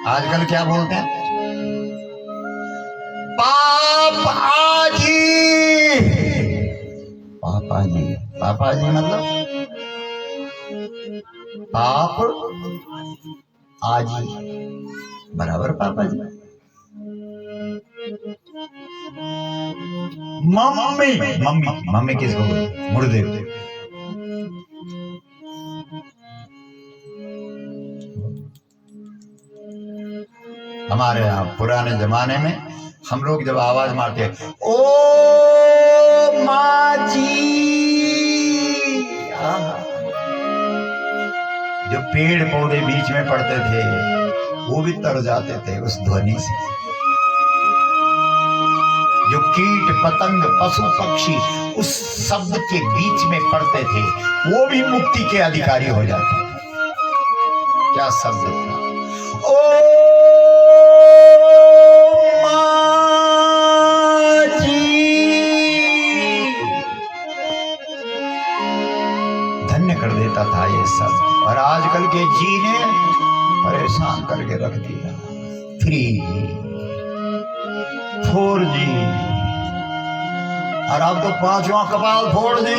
आजकल क्या बोलते हैं? पापाजी। पापाजी, पापाजी मतलब पाप आजी बराबर पापाजी। मम्मी, मम्मी मम्मी किसको बोलते? मुर्दे। हमारे यहाँ पुराने जमाने में हम लोग जब आवाज मारते हैं, ओ माँ जी, जो पेड़ पौधे बीच में पड़ते थे वो भी तर जाते थे उस ध्वनि से। जो कीट पतंग पशु पक्षी उस शब्द के बीच में पड़ते थे वो भी मुक्ति के अधिकारी हो जाते। क्या शब्द था? ओ कर देता था ये सब। और आजकल के जी ने परेशान करके रख दिया। 3G 4G और अब तो 5वां कपाल फोड़ दी।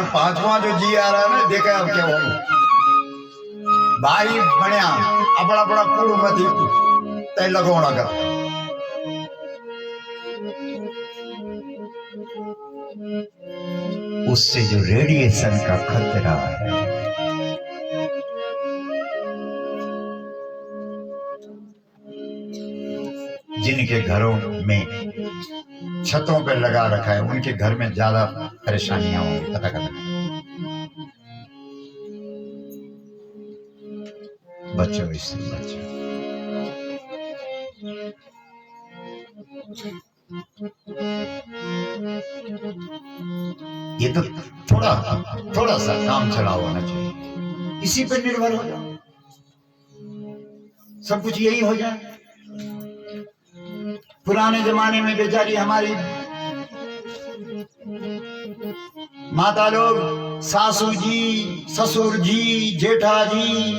पांचवा जो जी आ रहा है ना, देखा अब क्या होगा। भाई बढ़िया अपना अपना कूड़ मत तय लगोना कर। उससे जो रेडिएशन का खतरा है, जिनके घरों में छतों पे लगा रखा है उनके घर में ज्यादा परेशानियां होंगी। पता कर बच्चों, इससे बच्चों ये तो थोड़ा सा काम चला होना चाहिए। इसी पर निर्भर हो जाओ, सब कुछ यही हो जाए। पुराने जमाने में बेचारी हमारी माता लोग सासू जी, ससुर जी, जेठा जी,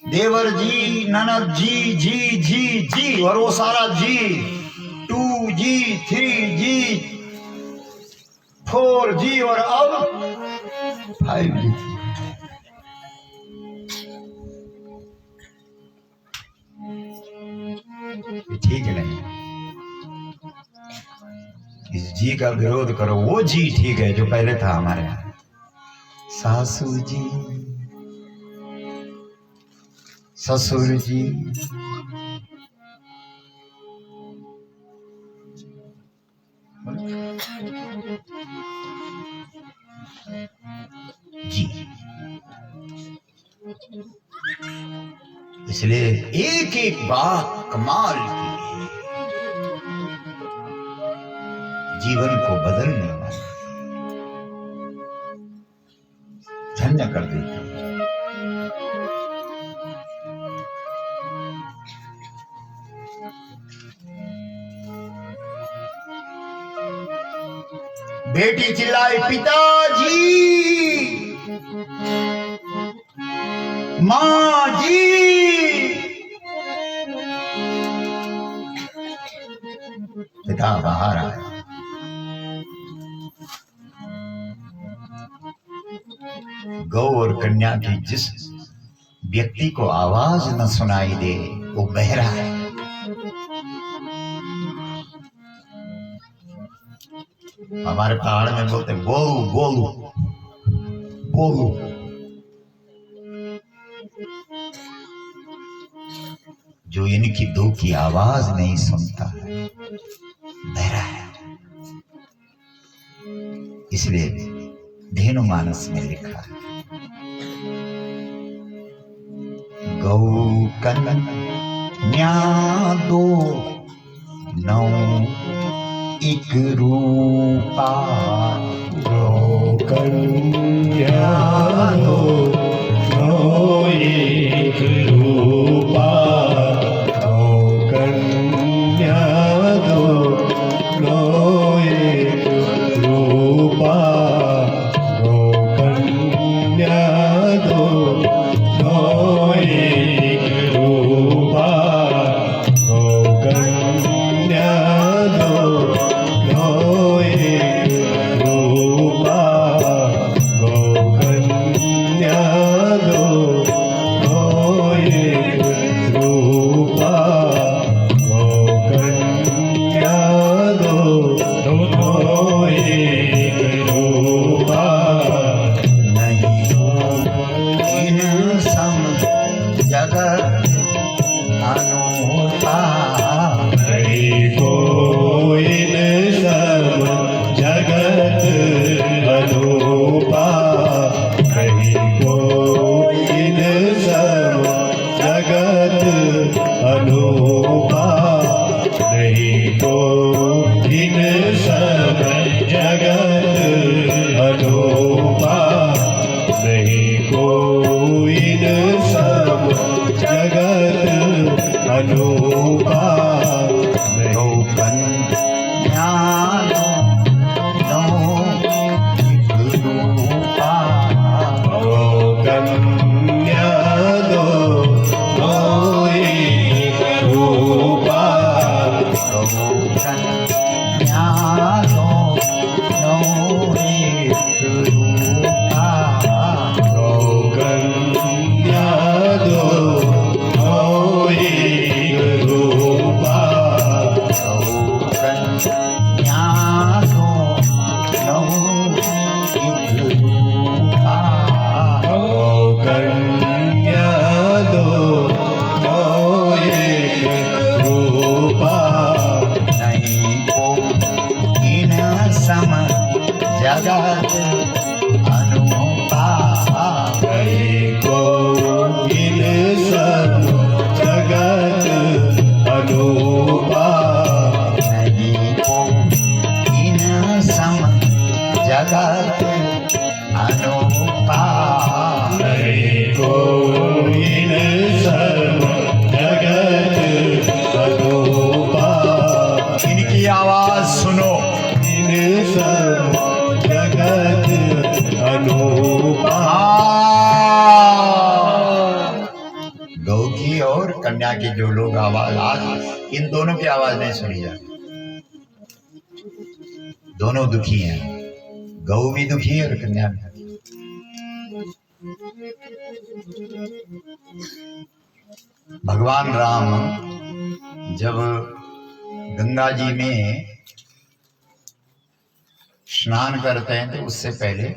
देवर जी, ननद जी, जी जी जी और वो सारा जी, 2G 3G 4G और अब 5G। ठीक नहीं, इस जी का विरोध करो। वो जी ठीक है जो पहले था हमारे यहाँ। सासू जी, ससुर जी, जी। इसलिए एक एक बात कमाल की है, जीवन को बदलने वाला, धन्य कर देती है। बेटी चिल्लाई, पिताजी, माँ जी। पिता बाहर आया। गौ और कन्या की जिस व्यक्ति को आवाज न सुनाई दे वो बहरा है। हमारे पहाड़ में बोलते बोलू बोलू बोलू। जो इनकी दो की आवाज नहीं सुनता है बहरा है। इसलिए धेनु मानस में लिखा है गौ कन्या दो नौ एक रूपा। गौ कन्या दो नौ एक रूपा। गौ कन्या दो नौ एक रूपा। गौ कन्या दो नौ एक रूपा। गौ कन्या दो नौ एक रूपा। गौ कन्या दो नौ एक रूपा। गौ कन्या दो नौ एक रूपा। नहीं इन सम जगत अनूपा। नहीं कोई न सब जगत अनूपा। नहीं कोई न सब जगत अनूपा। नहीं कोई न सब जगत अनूपा। नहीं कोई न सब जगत अनूपा। गौ कन्या नौ एक रूपा। गौ कन्या दो नौ एक रूपा। गौ कन्या दो नौ एक रूपा। गौ कन्या दो नौ एक रूपा। गौ कन्या दो नौ एक रूपा। गौ कन्या दो नौ एक रूपा। नहीं को इन सम जगत अनूपा। नहीं कोई न सब जगत अनूपा। नहीं को इन सम जगत अनूपा। नहीं कोई न सब जगत अनूपा। इनकी आवाज सुनो। इन सब जगत अनूपा। गौ की और कन्या की जो लोग आवाज आज इन दोनों की आवाज नहीं सुनी जाती। दोनों दुखी हैं, गौ भी दुखी है और कन्या भी। भगवान राम जब गंगा जी में स्नान करते हैं तो उससे पहले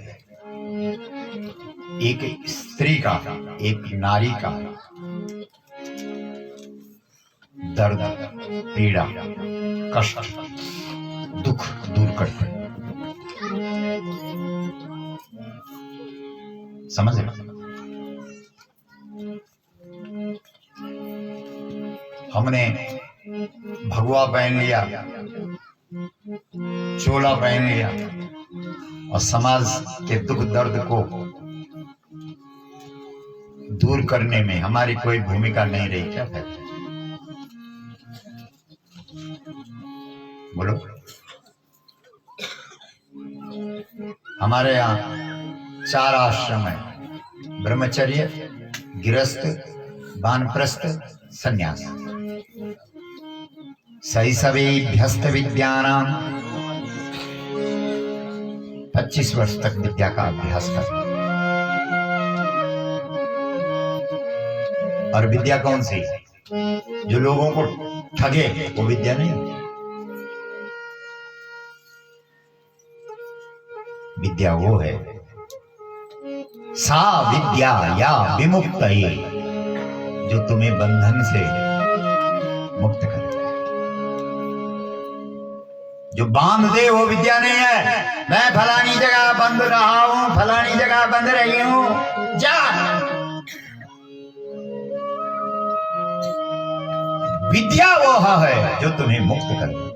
एक स्त्री का, एक नारी का दर्द, पीड़ा, कष्ट, दुख दूर करते हैं। समझ रहे? हमने भगवा पहन लिया, चोला पहन लिया और समाज के दुख दर्द को दूर करने में हमारी कोई भूमिका नहीं रही। क्या कहते हैं? बोलो। हमारे यहाँ 4 आश्रम है, ब्रह्मचर्य, गृहस्थ, वानप्रस्थ, संन्यास। शैशवेभ्यस्त विद्यानाम 25 वर्ष तक विद्या का अभ्यास कर। और विद्या कौन सी? जो लोगों को ठगे वो विद्या नहीं। विद्या वो है, सा विद्या या विमुक्त जो तुम्हें बंधन से मुक्त करे। जो बांध दे वो विद्या नहीं है। मैं फलानी जगह बंद रहा हूं, फलानी जगह बंद रही हूं, जा। विद्या वो है जो तुम्हें मुक्त करे।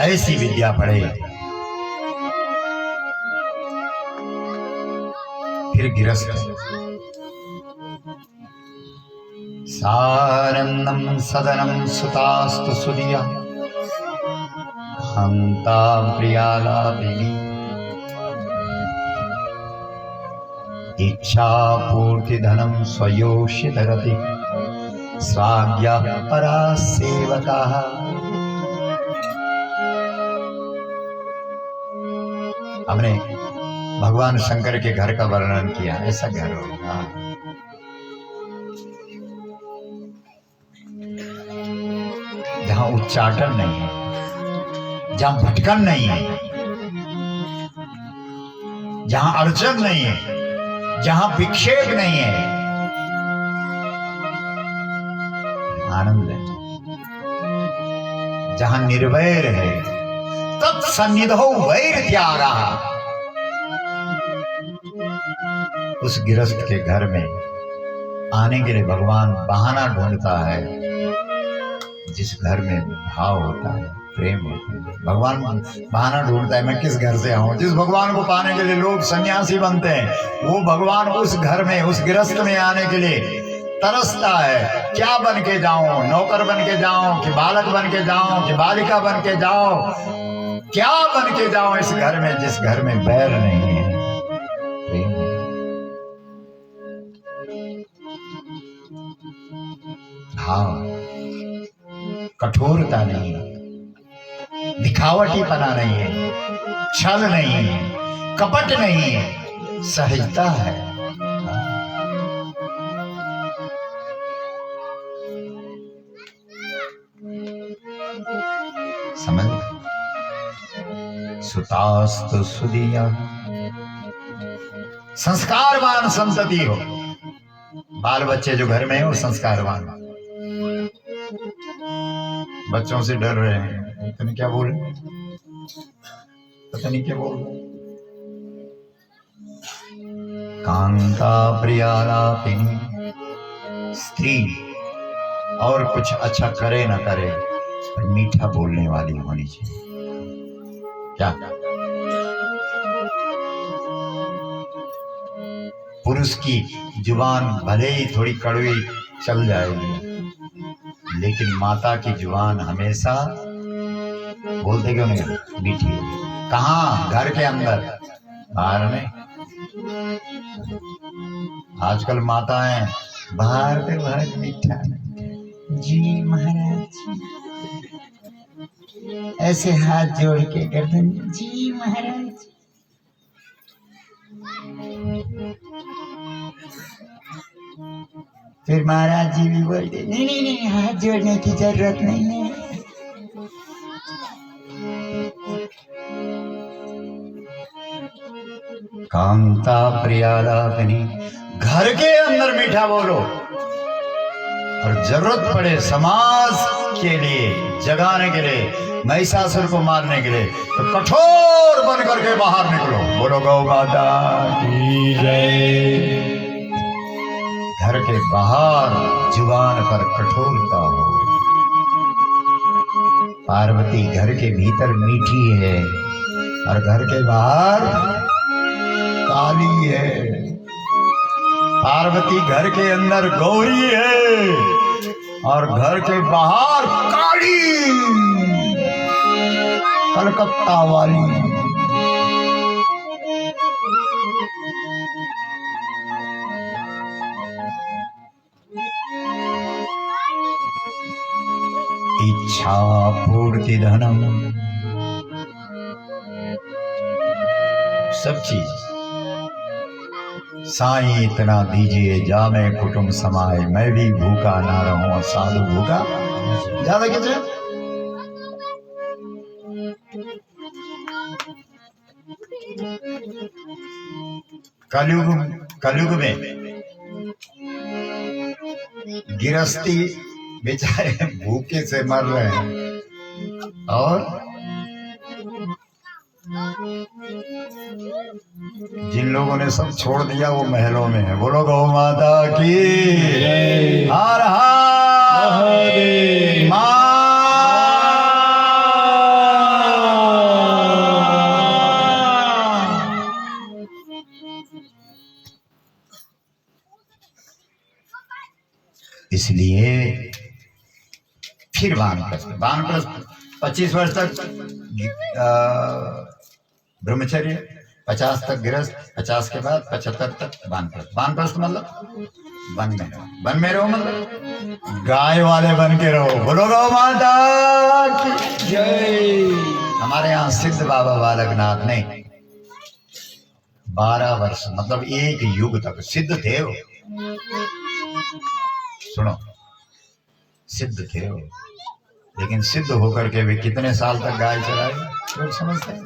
ऐसी विद्या पढ़े, फिर गिरस्त। सानंदम सदनम सुतास्तु सुदिया हंता प्रियालापिनी इच्छा पूर्ति धनम स्वयोषित रति स्वाज्ञा परा सेवका। हमने भगवान शंकर के घर का वर्णन किया। ऐसा घर होगा जहां उच्चाटन नहीं है, जहां भटकन नहीं है, जहां अड़चन नहीं है, जहां विक्षेप नहीं है, आनंद है, जहां निर्वैर है, तत्सन्निधौ वैर त्यागा। उस गिरस्त के घर में आने के लिए भगवान बहाना ढूंढता है। जिस घर में भाव होता है, प्रेम होता है, भगवान बहाना ढूंढता है मैं किस घर से आऊं। जिस भगवान को पाने के लिए लोग सन्यासी बनते हैं, वो भगवान उस घर में, उस गिरस्त में आने के लिए तरसता है। क्या बन के जाऊं, नौकर बन के जाऊं कि बालक बन के जाऊं कि बालिका बन के जाऊं, क्या बन के जाऊं इस घर में जिस घर में बैर नहीं है, प्रेम है। हाँ, कठोरता नहीं है, दिखावटीपना नहीं है, छल नहीं है, कपट नहीं है, सहजता है। समझ? सुतास्तु सुदिया। संस्कारवान संतति हो, बाल बच्चे जो घर में है वो संस्कारवान। बच्चों से डर रहे हैं, पता नहीं क्या बोल, पता नहीं क्या बोल। कांता प्रियालापिनी, स्त्री और कुछ अच्छा करे ना करे पर मीठा बोलने वाली होनी चाहिए। क्या पुरुष की जुबान भले ही थोड़ी कड़वी चल जाएगी, लेकिन माता की जुबान हमेशा बोलते क्यों नहीं, मीठी है। कहाँ? घर के अंदर, बाहर नहीं। आजकल माताएं बाहर पे बहुत मीठा जी महाराज, ऐसे हाथ जोड़ के गर्दन जी महाराज। फिर महाराज जी भी बोलते नहीं नहीं नहीं, हाथ जोड़ने की जरूरत नहीं है। कांता प्रियालापिनी, घर के अंदर मीठा बोलो, और जरूरत पड़े समाज के लिए जगाने के लिए, महिषासुर को मारने के लिए, तो कठोर बन करके बाहर निकलो। बोलो गौ माता की जय। घर के बाहर जुबान पर कठोरता हो। पार्वती घर के भीतर मीठी है और घर के बाहर काली है। पार्वती घर के अंदर गौरी है और घर के बाहर काली, कलकत्ता वाली। इच्छा पूर्ति धनम, सब चीज साईं इतना दीजिए जामे कुटुंब समाए, मैं भी भूखा ना रहूं और साधु भूखा ज्यादा किसे। कलयुग में गिरस्ती बेचारे भूखे से मर रहे हैं और जिन लोगों ने सब छोड़ दिया वो महलों में है। बोलो गौ माता की हर हर माँ। इसलिए फिर वानप्रस्थ 25 वर्ष तक ब्रह्मचर्य, 50 तक गृहस्थ, 50 के बाद 75 तक वानप्रस्थ। वानप्रस्थ मतलब वन में रहो, मतलब गाय वाले बन के रहो। बोलो गौ माता की जय। हमारे यहाँ सिद्ध बाबा बालकनाथ ने 12 वर्ष मतलब एक युग तक सिद्ध थे वो। सुनो, सिद्ध थे वो, लेकिन सिद्ध होकर के भी कितने साल तक गाय चराए लोग समझते हैं।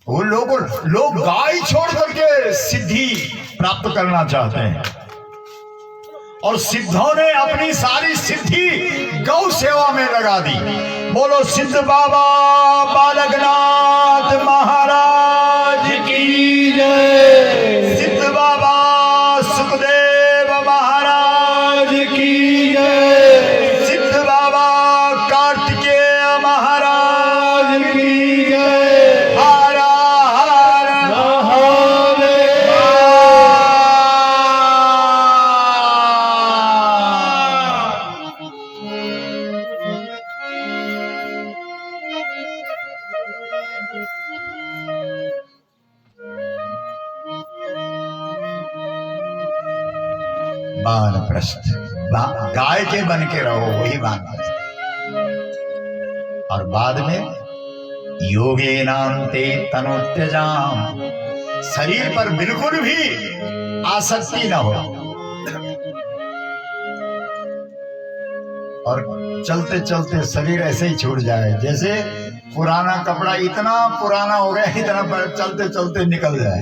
वो लोग गाय छोड़ करके सिद्धि प्राप्त करना चाहते हैं और सिद्धों ने अपनी सारी सिद्धि गौ सेवा में लगा दी। बोलो सिद्ध बाबा बालकनाथ महाराज की जय। सिद्ध बाबा सुखदेव महाराज की जय। सिद्ध बाबा कार्तिकेय महाराज की जय। हर हर महादेव। वानप्रस्थ, गाय के बन के रहो, वही वानप्रस्थ। और बाद में योगेनान्ते तनोत्यजाम, शरीर पर बिल्कुल भी आसक्ति न हो और चलते चलते शरीर ऐसे ही छूट जाए जैसे पुराना कपड़ा इतना पुराना हो गया, इतना चलते चलते निकल जाए।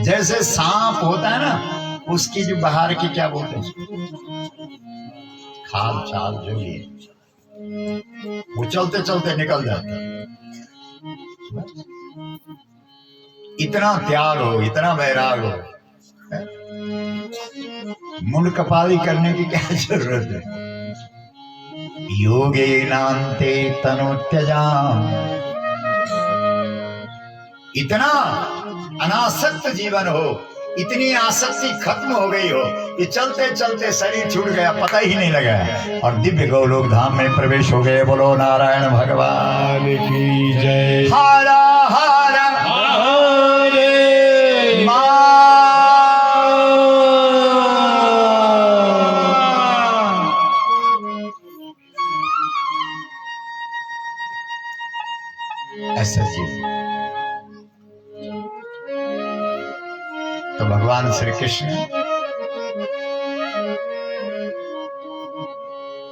जैसे सांप होता है ना, उसकी जो बाहर की क्या बोलते हैं, खाल छाल जो भी है, वो चलते चलते निकल जाता है। इतना त्याग हो, इतना वैराग हो, मुंड कपाली करने की क्या जरूरत है। योगेनान्ते तनोत्यजाम, इतना अनासक्त जीवन हो, इतनी आसक्ति खत्म हो गई हो कि चलते चलते शरीर छूट गया, पता ही नहीं लगा और दिव्य गौलोक धाम में प्रवेश हो गए। बोलो नारायण भगवान की जय। हर हर महादेव। ऐसा जीव तो भगवान श्री कृष्ण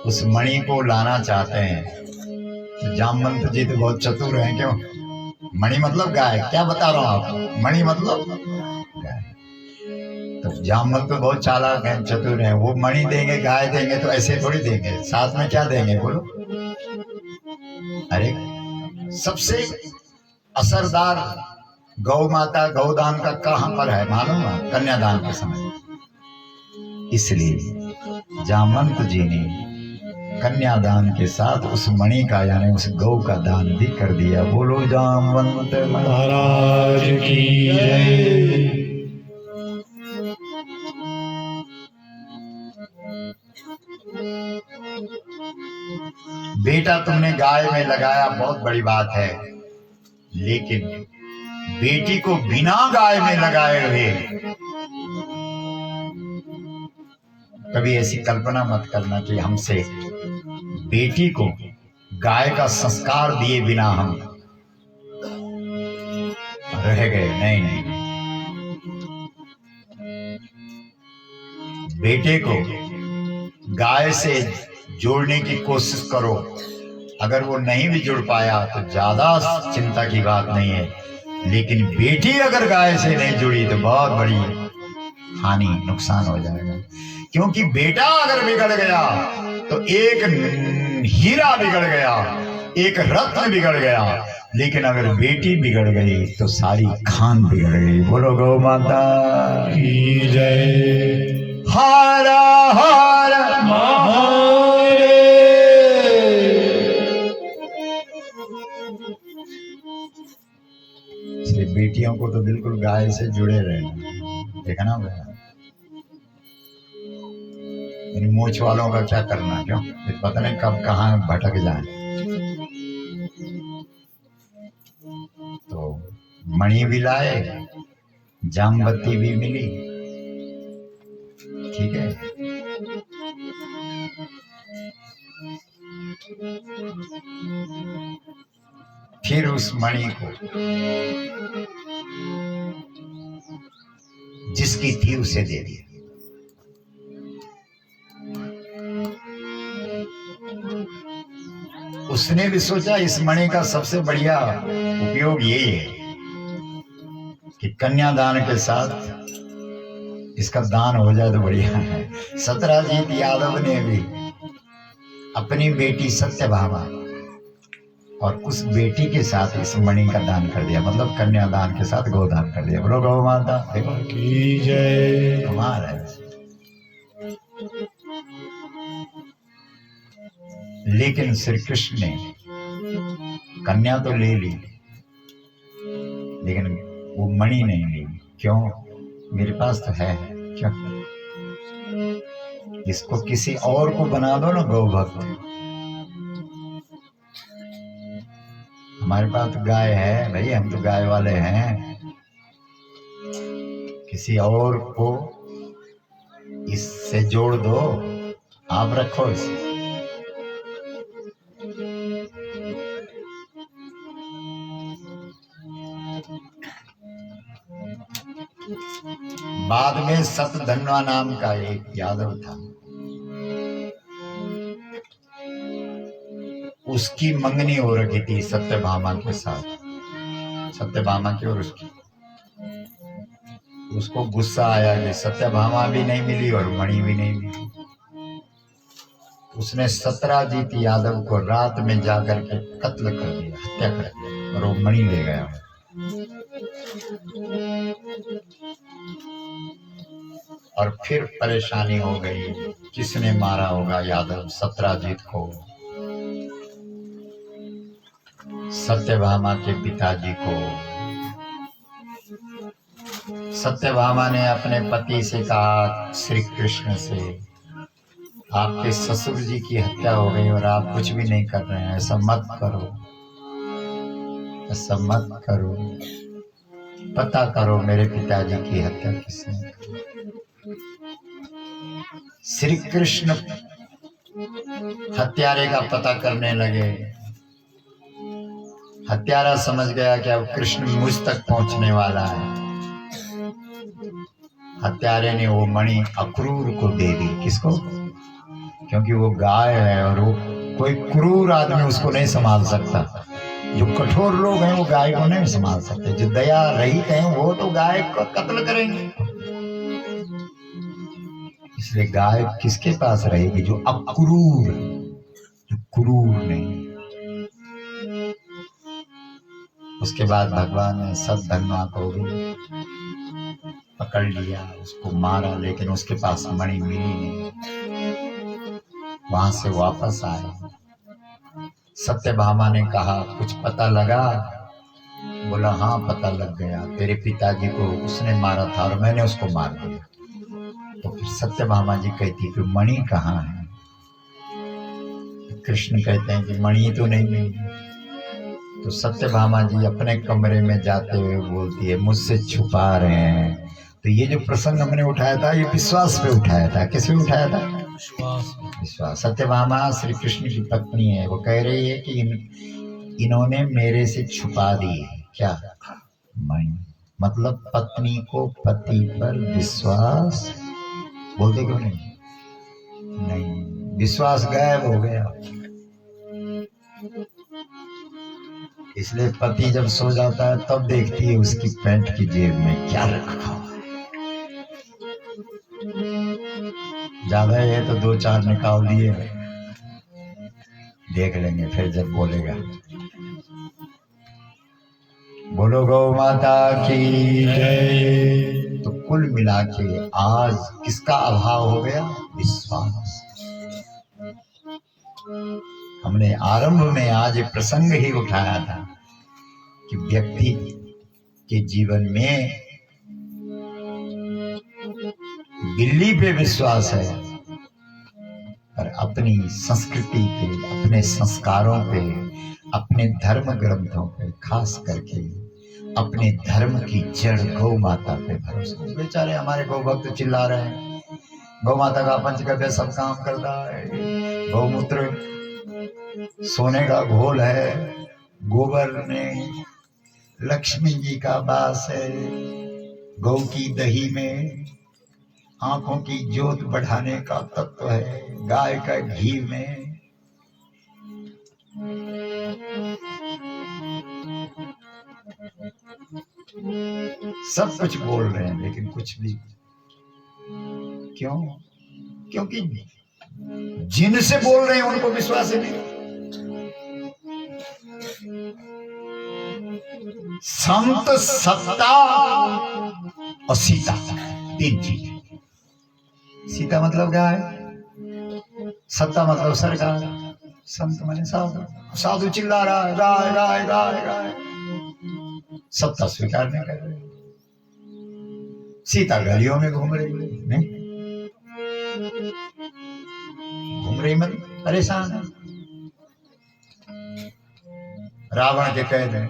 उस मणि को लाना चाहते हैं। तो जामवंत जी तो बहुत चतुर हैं। क्यों? मणि मतलब गाय, क्या बता रहा हूं आपको, मणि मतलब गाय। तो जामवंत तो बहुत चालाक हैं, चतुर हैं। वो मणि देंगे, गाय देंगे तो ऐसे थोड़ी देंगे, साथ में क्या देंगे बोलो। अरे सबसे असरदार गौ माता गौदान का कहां पर है मालूम है? कन्यादान के समय। इसलिए जामवंत जी ने कन्यादान के साथ उस मणि का यानी उस गौ का दान भी कर दिया। बोलो जामवंत महाराज की जय। बेटा तुमने गाय में लगाया, बहुत बड़ी बात है, लेकिन बेटी को बिना गाय में लगाए हुए कभी ऐसी कल्पना मत करना कि हमसे बेटी को गाय का संस्कार दिए बिना हम रह गए। नहीं नहीं, बेटे को गाय से जोड़ने की कोशिश करो, अगर वो नहीं भी जुड़ पाया तो ज्यादा चिंता की बात नहीं है, लेकिन बेटी अगर गाय से नहीं जुड़ी तो बहुत बड़ी हानि, नुकसान हो जाएगा। क्योंकि बेटा अगर बिगड़ गया तो एक हीरा बिगड़ गया, एक रत्न बिगड़ गया, लेकिन अगर बेटी बिगड़ गई तो सारी खान बिगड़ गई। बोलो गौ माता की जय। हर हर महादेव। इसलिए बेटियों को तो बिल्कुल गाय से जुड़े रहना, देखना होगा। इन मूछ वालों का क्या करना, क्यों पता नहीं कब कहाँ भटक जाए। तो मणि भी लाए, जामबत्ती भी मिली, ठीक है। फिर उस मणि को जिसकी थी उसे दे दिया। उसने भी सोचा इस मणि का सबसे बढ़िया उपयोग यही है कि कन्यादान के साथ इसका दान हो जाए तो बढ़िया है। सत्यजीत यादव ने भी अपनी बेटी सत्यभामा और उस बेटी के साथ इस मणि का दान कर दिया, मतलब कन्यादान के साथ गोदान कर दिया। बोलो गौ माता की जय। कमाल है। लेकिन श्री कृष्ण ने कन्या तो ले ली, लेकिन वो मणि नहीं ली। क्यों? मेरे पास तो है, क्यों? इसको किसी और को बना दो ना गौ भक्त। हमारे पास तो गाय है भाई, हम तो गाय वाले हैं। किसी और को इससे जोड़ दो, आप रखो इसे। बाद में सतधन्वा नाम का एक यादव था, उसकी मंगनी हो रखी थी सत्यभामा के साथ, सत्यभामा की और उसकी। उसको गुस्सा आया कि सत्यभामा भी नहीं मिली और मणि भी नहीं मिली। उसने सत्यजीत यादव को रात में जाकर के कत्ल कर दिया, हत्या कर दिया, और वो मणि ले गया। और फिर परेशानी हो गई, किसने मारा होगा यादव सत्यजीत को? सत्यभामा के पिताजी को। सत्यभामा ने अपने पति से कहा, श्री कृष्ण से, आपके ससुर जी की हत्या हो गई और आप कुछ भी नहीं कर रहे हैं, ऐसा मत करो, ऐसा मत करो, पता करो मेरे पिताजी की हत्या किसने की। श्री कृष्ण हत्यारे का पता करने लगे। हत्यारा समझ गया कि अब कृष्ण मुझ तक पहुंचने वाला है। हत्यारे ने वो मणि अक्रूर को दे दी। किसको? क्योंकि वो गाय है और वो कोई क्रूर आदमी उसको नहीं संभाल सकता। जो कठोर लोग हैं वो गाय को नहीं संभाल सकते। जो दया रहित हैं वो तो गाय को कत्ल करेंगे। इसलिए गाय किसके पास रहेगी? जो अक्रूर, जो क्रूर नहीं। उसके बाद भगवान ने सतधन्वा को भी पकड़ लिया, उसको मारा, लेकिन उसके पास मणि मिली नहीं। वहां से वापस आए। सत्यभामा ने कहा, कुछ पता लगा? बोला, हाँ पता लग गया, तेरे पिताजी को उसने मारा था और मैंने उसको मार दिया। तो फिर सत्यभामा जी कहती कि मणि कहाँ है? कृष्ण कहते हैं कि मणि तो नहीं मिली। तो सत्यभामा जी अपने कमरे में जाते हुए बोलती है, मुझसे छुपा रहे हैं। तो ये जो प्रसंग हमने उठाया था, ये विश्वास पे उठाया था। किस पे उठाया था? विश्वास। सत्यभामा श्री कृष्ण की पत्नी है। वो कह रही है कि इन्होंने मेरे से छुपा दी है। क्या? नहीं, मतलब पत्नी को पति पर विश्वास बोलते क्यों नहीं? नहीं, विश्वास गायब हो गया। इसलिए पति जब सो जाता है तब देखती है उसकी पैंट की जेब में क्या रखा हुआ है। ज्यादा है तो 2-4 निकाल दिए, देख लेंगे फिर जब बोलेगा। बोलो गौ माता की जय। तो कुल मिला के आज किसका अभाव हो गया? विश्वास। हमने आरंभ में आज एक प्रसंग ही उठाया था कि व्यक्ति के जीवन में बिल्ली पे विश्वास है, पर अपनी संस्कृति पे, अपने संस्कारों पे, अपने धर्म ग्रंथों पे, खास करके अपने धर्म की जड़ गौ माता पे भरोसा। बेचारे हमारे गौ भक्त चिल्ला रहे हैं, गौ माता का पंचगव्य सब काम करता है, गौमूत्र सोने का घोल है, गोबर में लक्ष्मी जी का वास है, गौ की दही में आंखों की ज्योत बढ़ाने का तत्व है, गाय का घी में सब कुछ बोल रहे हैं, लेकिन कुछ भी क्यों? क्योंकि जिनसे बोल रहे हैं उनको विश्वास ही नहीं। संत, सत्ता और सीता, 3 चीज। सीता मतलब क्या है? सत्ता मतलब सरकार, संत माने साधु। साधु चिल्ला रहा है गाय गाय गाय गाय, सत्ता स्वीकार नहीं कर रहे। सीता गलियों में घूम रही है, नहीं घूम रही मतलब परेशान है, रावण के कैद है,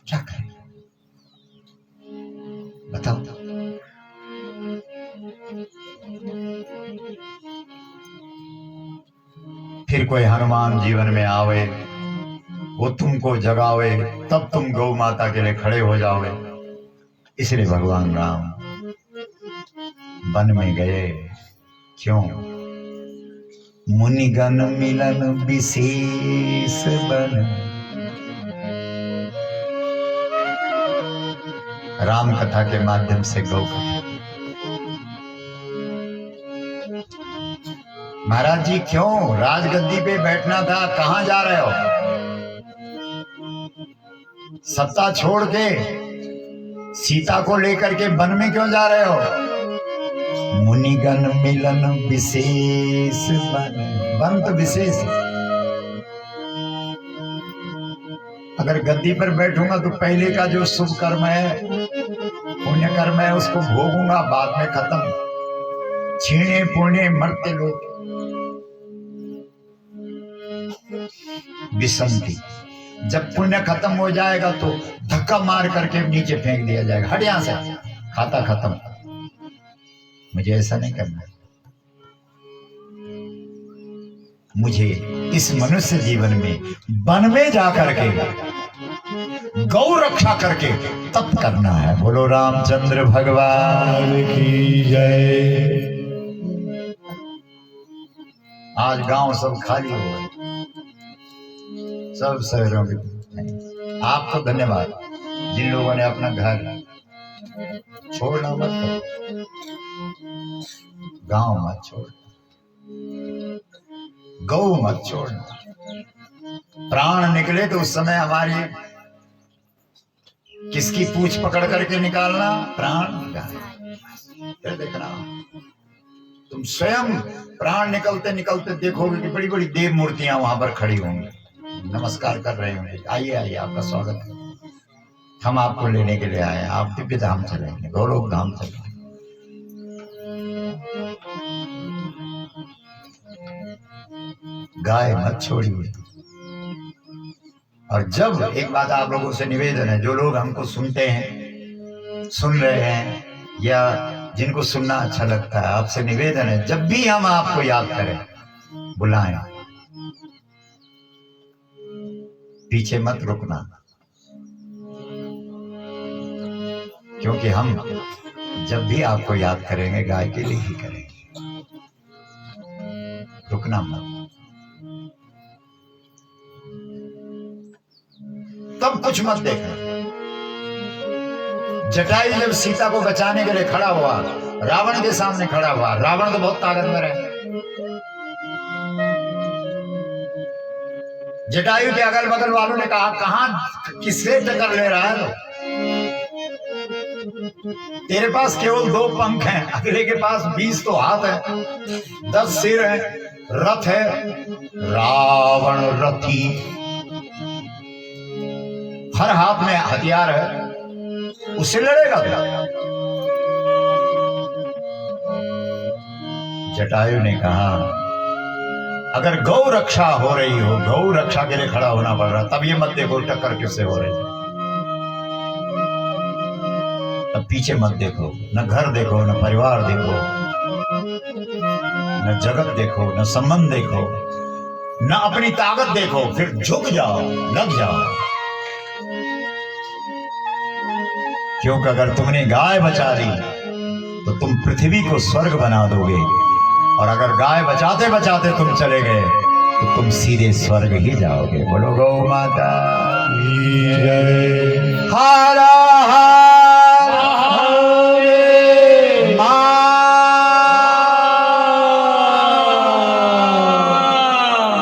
क्या करें बताओ? फिर कोई हनुमान जीवन में आवे, वो तुमको जगावे, तब तुम गौ माता के लिए खड़े हो जाओगे। इसलिए भगवान राम वन में गए। क्यों? मुनिगण मिलन विशेष बन। राम कथा के माध्यम से गौ कथा। महाराज जी क्यों? राजगद्दी पे बैठना था, कहां जा रहे हो? सत्ता छोड़ के सीता को लेकर के वन में क्यों जा रहे हो? मुनिगण मिलन विशेष बन। वन तो विशेष है। अगर गद्दी पर बैठूंगा तो पहले का जो शुभ कर्म है, पुण्य कर्म है, उसको भोगूंगा, बाद में खत्म। छीणे पुण्य मरते लोग विसंति। जब पुण्य खत्म हो जाएगा तो धक्का मार करके नीचे फेंक दिया जाएगा, हट यहां से, खाता खत्म। मुझे ऐसा नहीं करना। मुझे इस मनुष्य जीवन में वन में जाकर के गौ रक्षा करके तप करना है। बोलो रामचंद्र भगवान की जय। आज गांव सब खाली हो गए, सब शहरों में। आप तो धन्यवाद जिन लोगों ने अपना घर छोड़ना मत करो, गांव मत छोड़, गौ मत छोड़ना। प्राण निकले तो उस समय हमारी किसकी पूछ पकड़ करके निकालना? प्राण निकालना। फिर देखना तुम स्वयं प्राण निकलते निकलते देखोगे कि बड़ी बड़ी देव मूर्तियां वहां पर खड़ी होंगी, नमस्कार कर रहे होंगे। आइए आइए, आपका स्वागत है, हम आपको लेने के लिए आए, आप दिव्य धाम चलेंगे, गौलोक धाम चलेंगे। गाय मत छोड़िए। और जब एक बात आप लोगों से निवेदन है, जो लोग हमको सुनते हैं, सुन रहे हैं, या जिनको सुनना अच्छा लगता है, आपसे निवेदन है, जब भी हम आपको याद करें, बुलाएं। पीछे मत रुकना, क्योंकि हम जब भी आपको याद करेंगे गाय के लिए ही करेंगे। रुकना मत। तब कुछ मत देखना। जटायु जब सीता को बचाने के लिए खड़ा हुआ, रावण के सामने खड़ा हुआ, रावण तो बहुत ताकतवर है। जटायु के अगल बगल वालों ने कहा, कहां किससे टक्कर ले रहा है तो? तेरे पास केवल 2 पंख हैं, अगले के पास 20 तो हाथ है, 10 सिर है, रथ है। रावण रथी, हर हाथ में हथियार है, उससे लड़ेगा क्या? जटायु ने कहा, अगर गौ रक्षा हो रही हो, गौ रक्षा के लिए खड़ा होना पड़ रहा, तब ये मत देखो टक्कर किससे हो रही है। तब पीछे मत देखो, न घर देखो, न परिवार देखो, न जगत देखो, न संबंध देखो, न अपनी ताकत देखो, फिर झुक जाओ, लग जाओ। क्योंकि अगर तुमने गाय बचा ली तो तुम पृथ्वी को स्वर्ग बना दोगे, और अगर गाय बचाते बचाते तुम चले गए तो तुम सीधे स्वर्ग ही जाओगे। बोलो गौ माता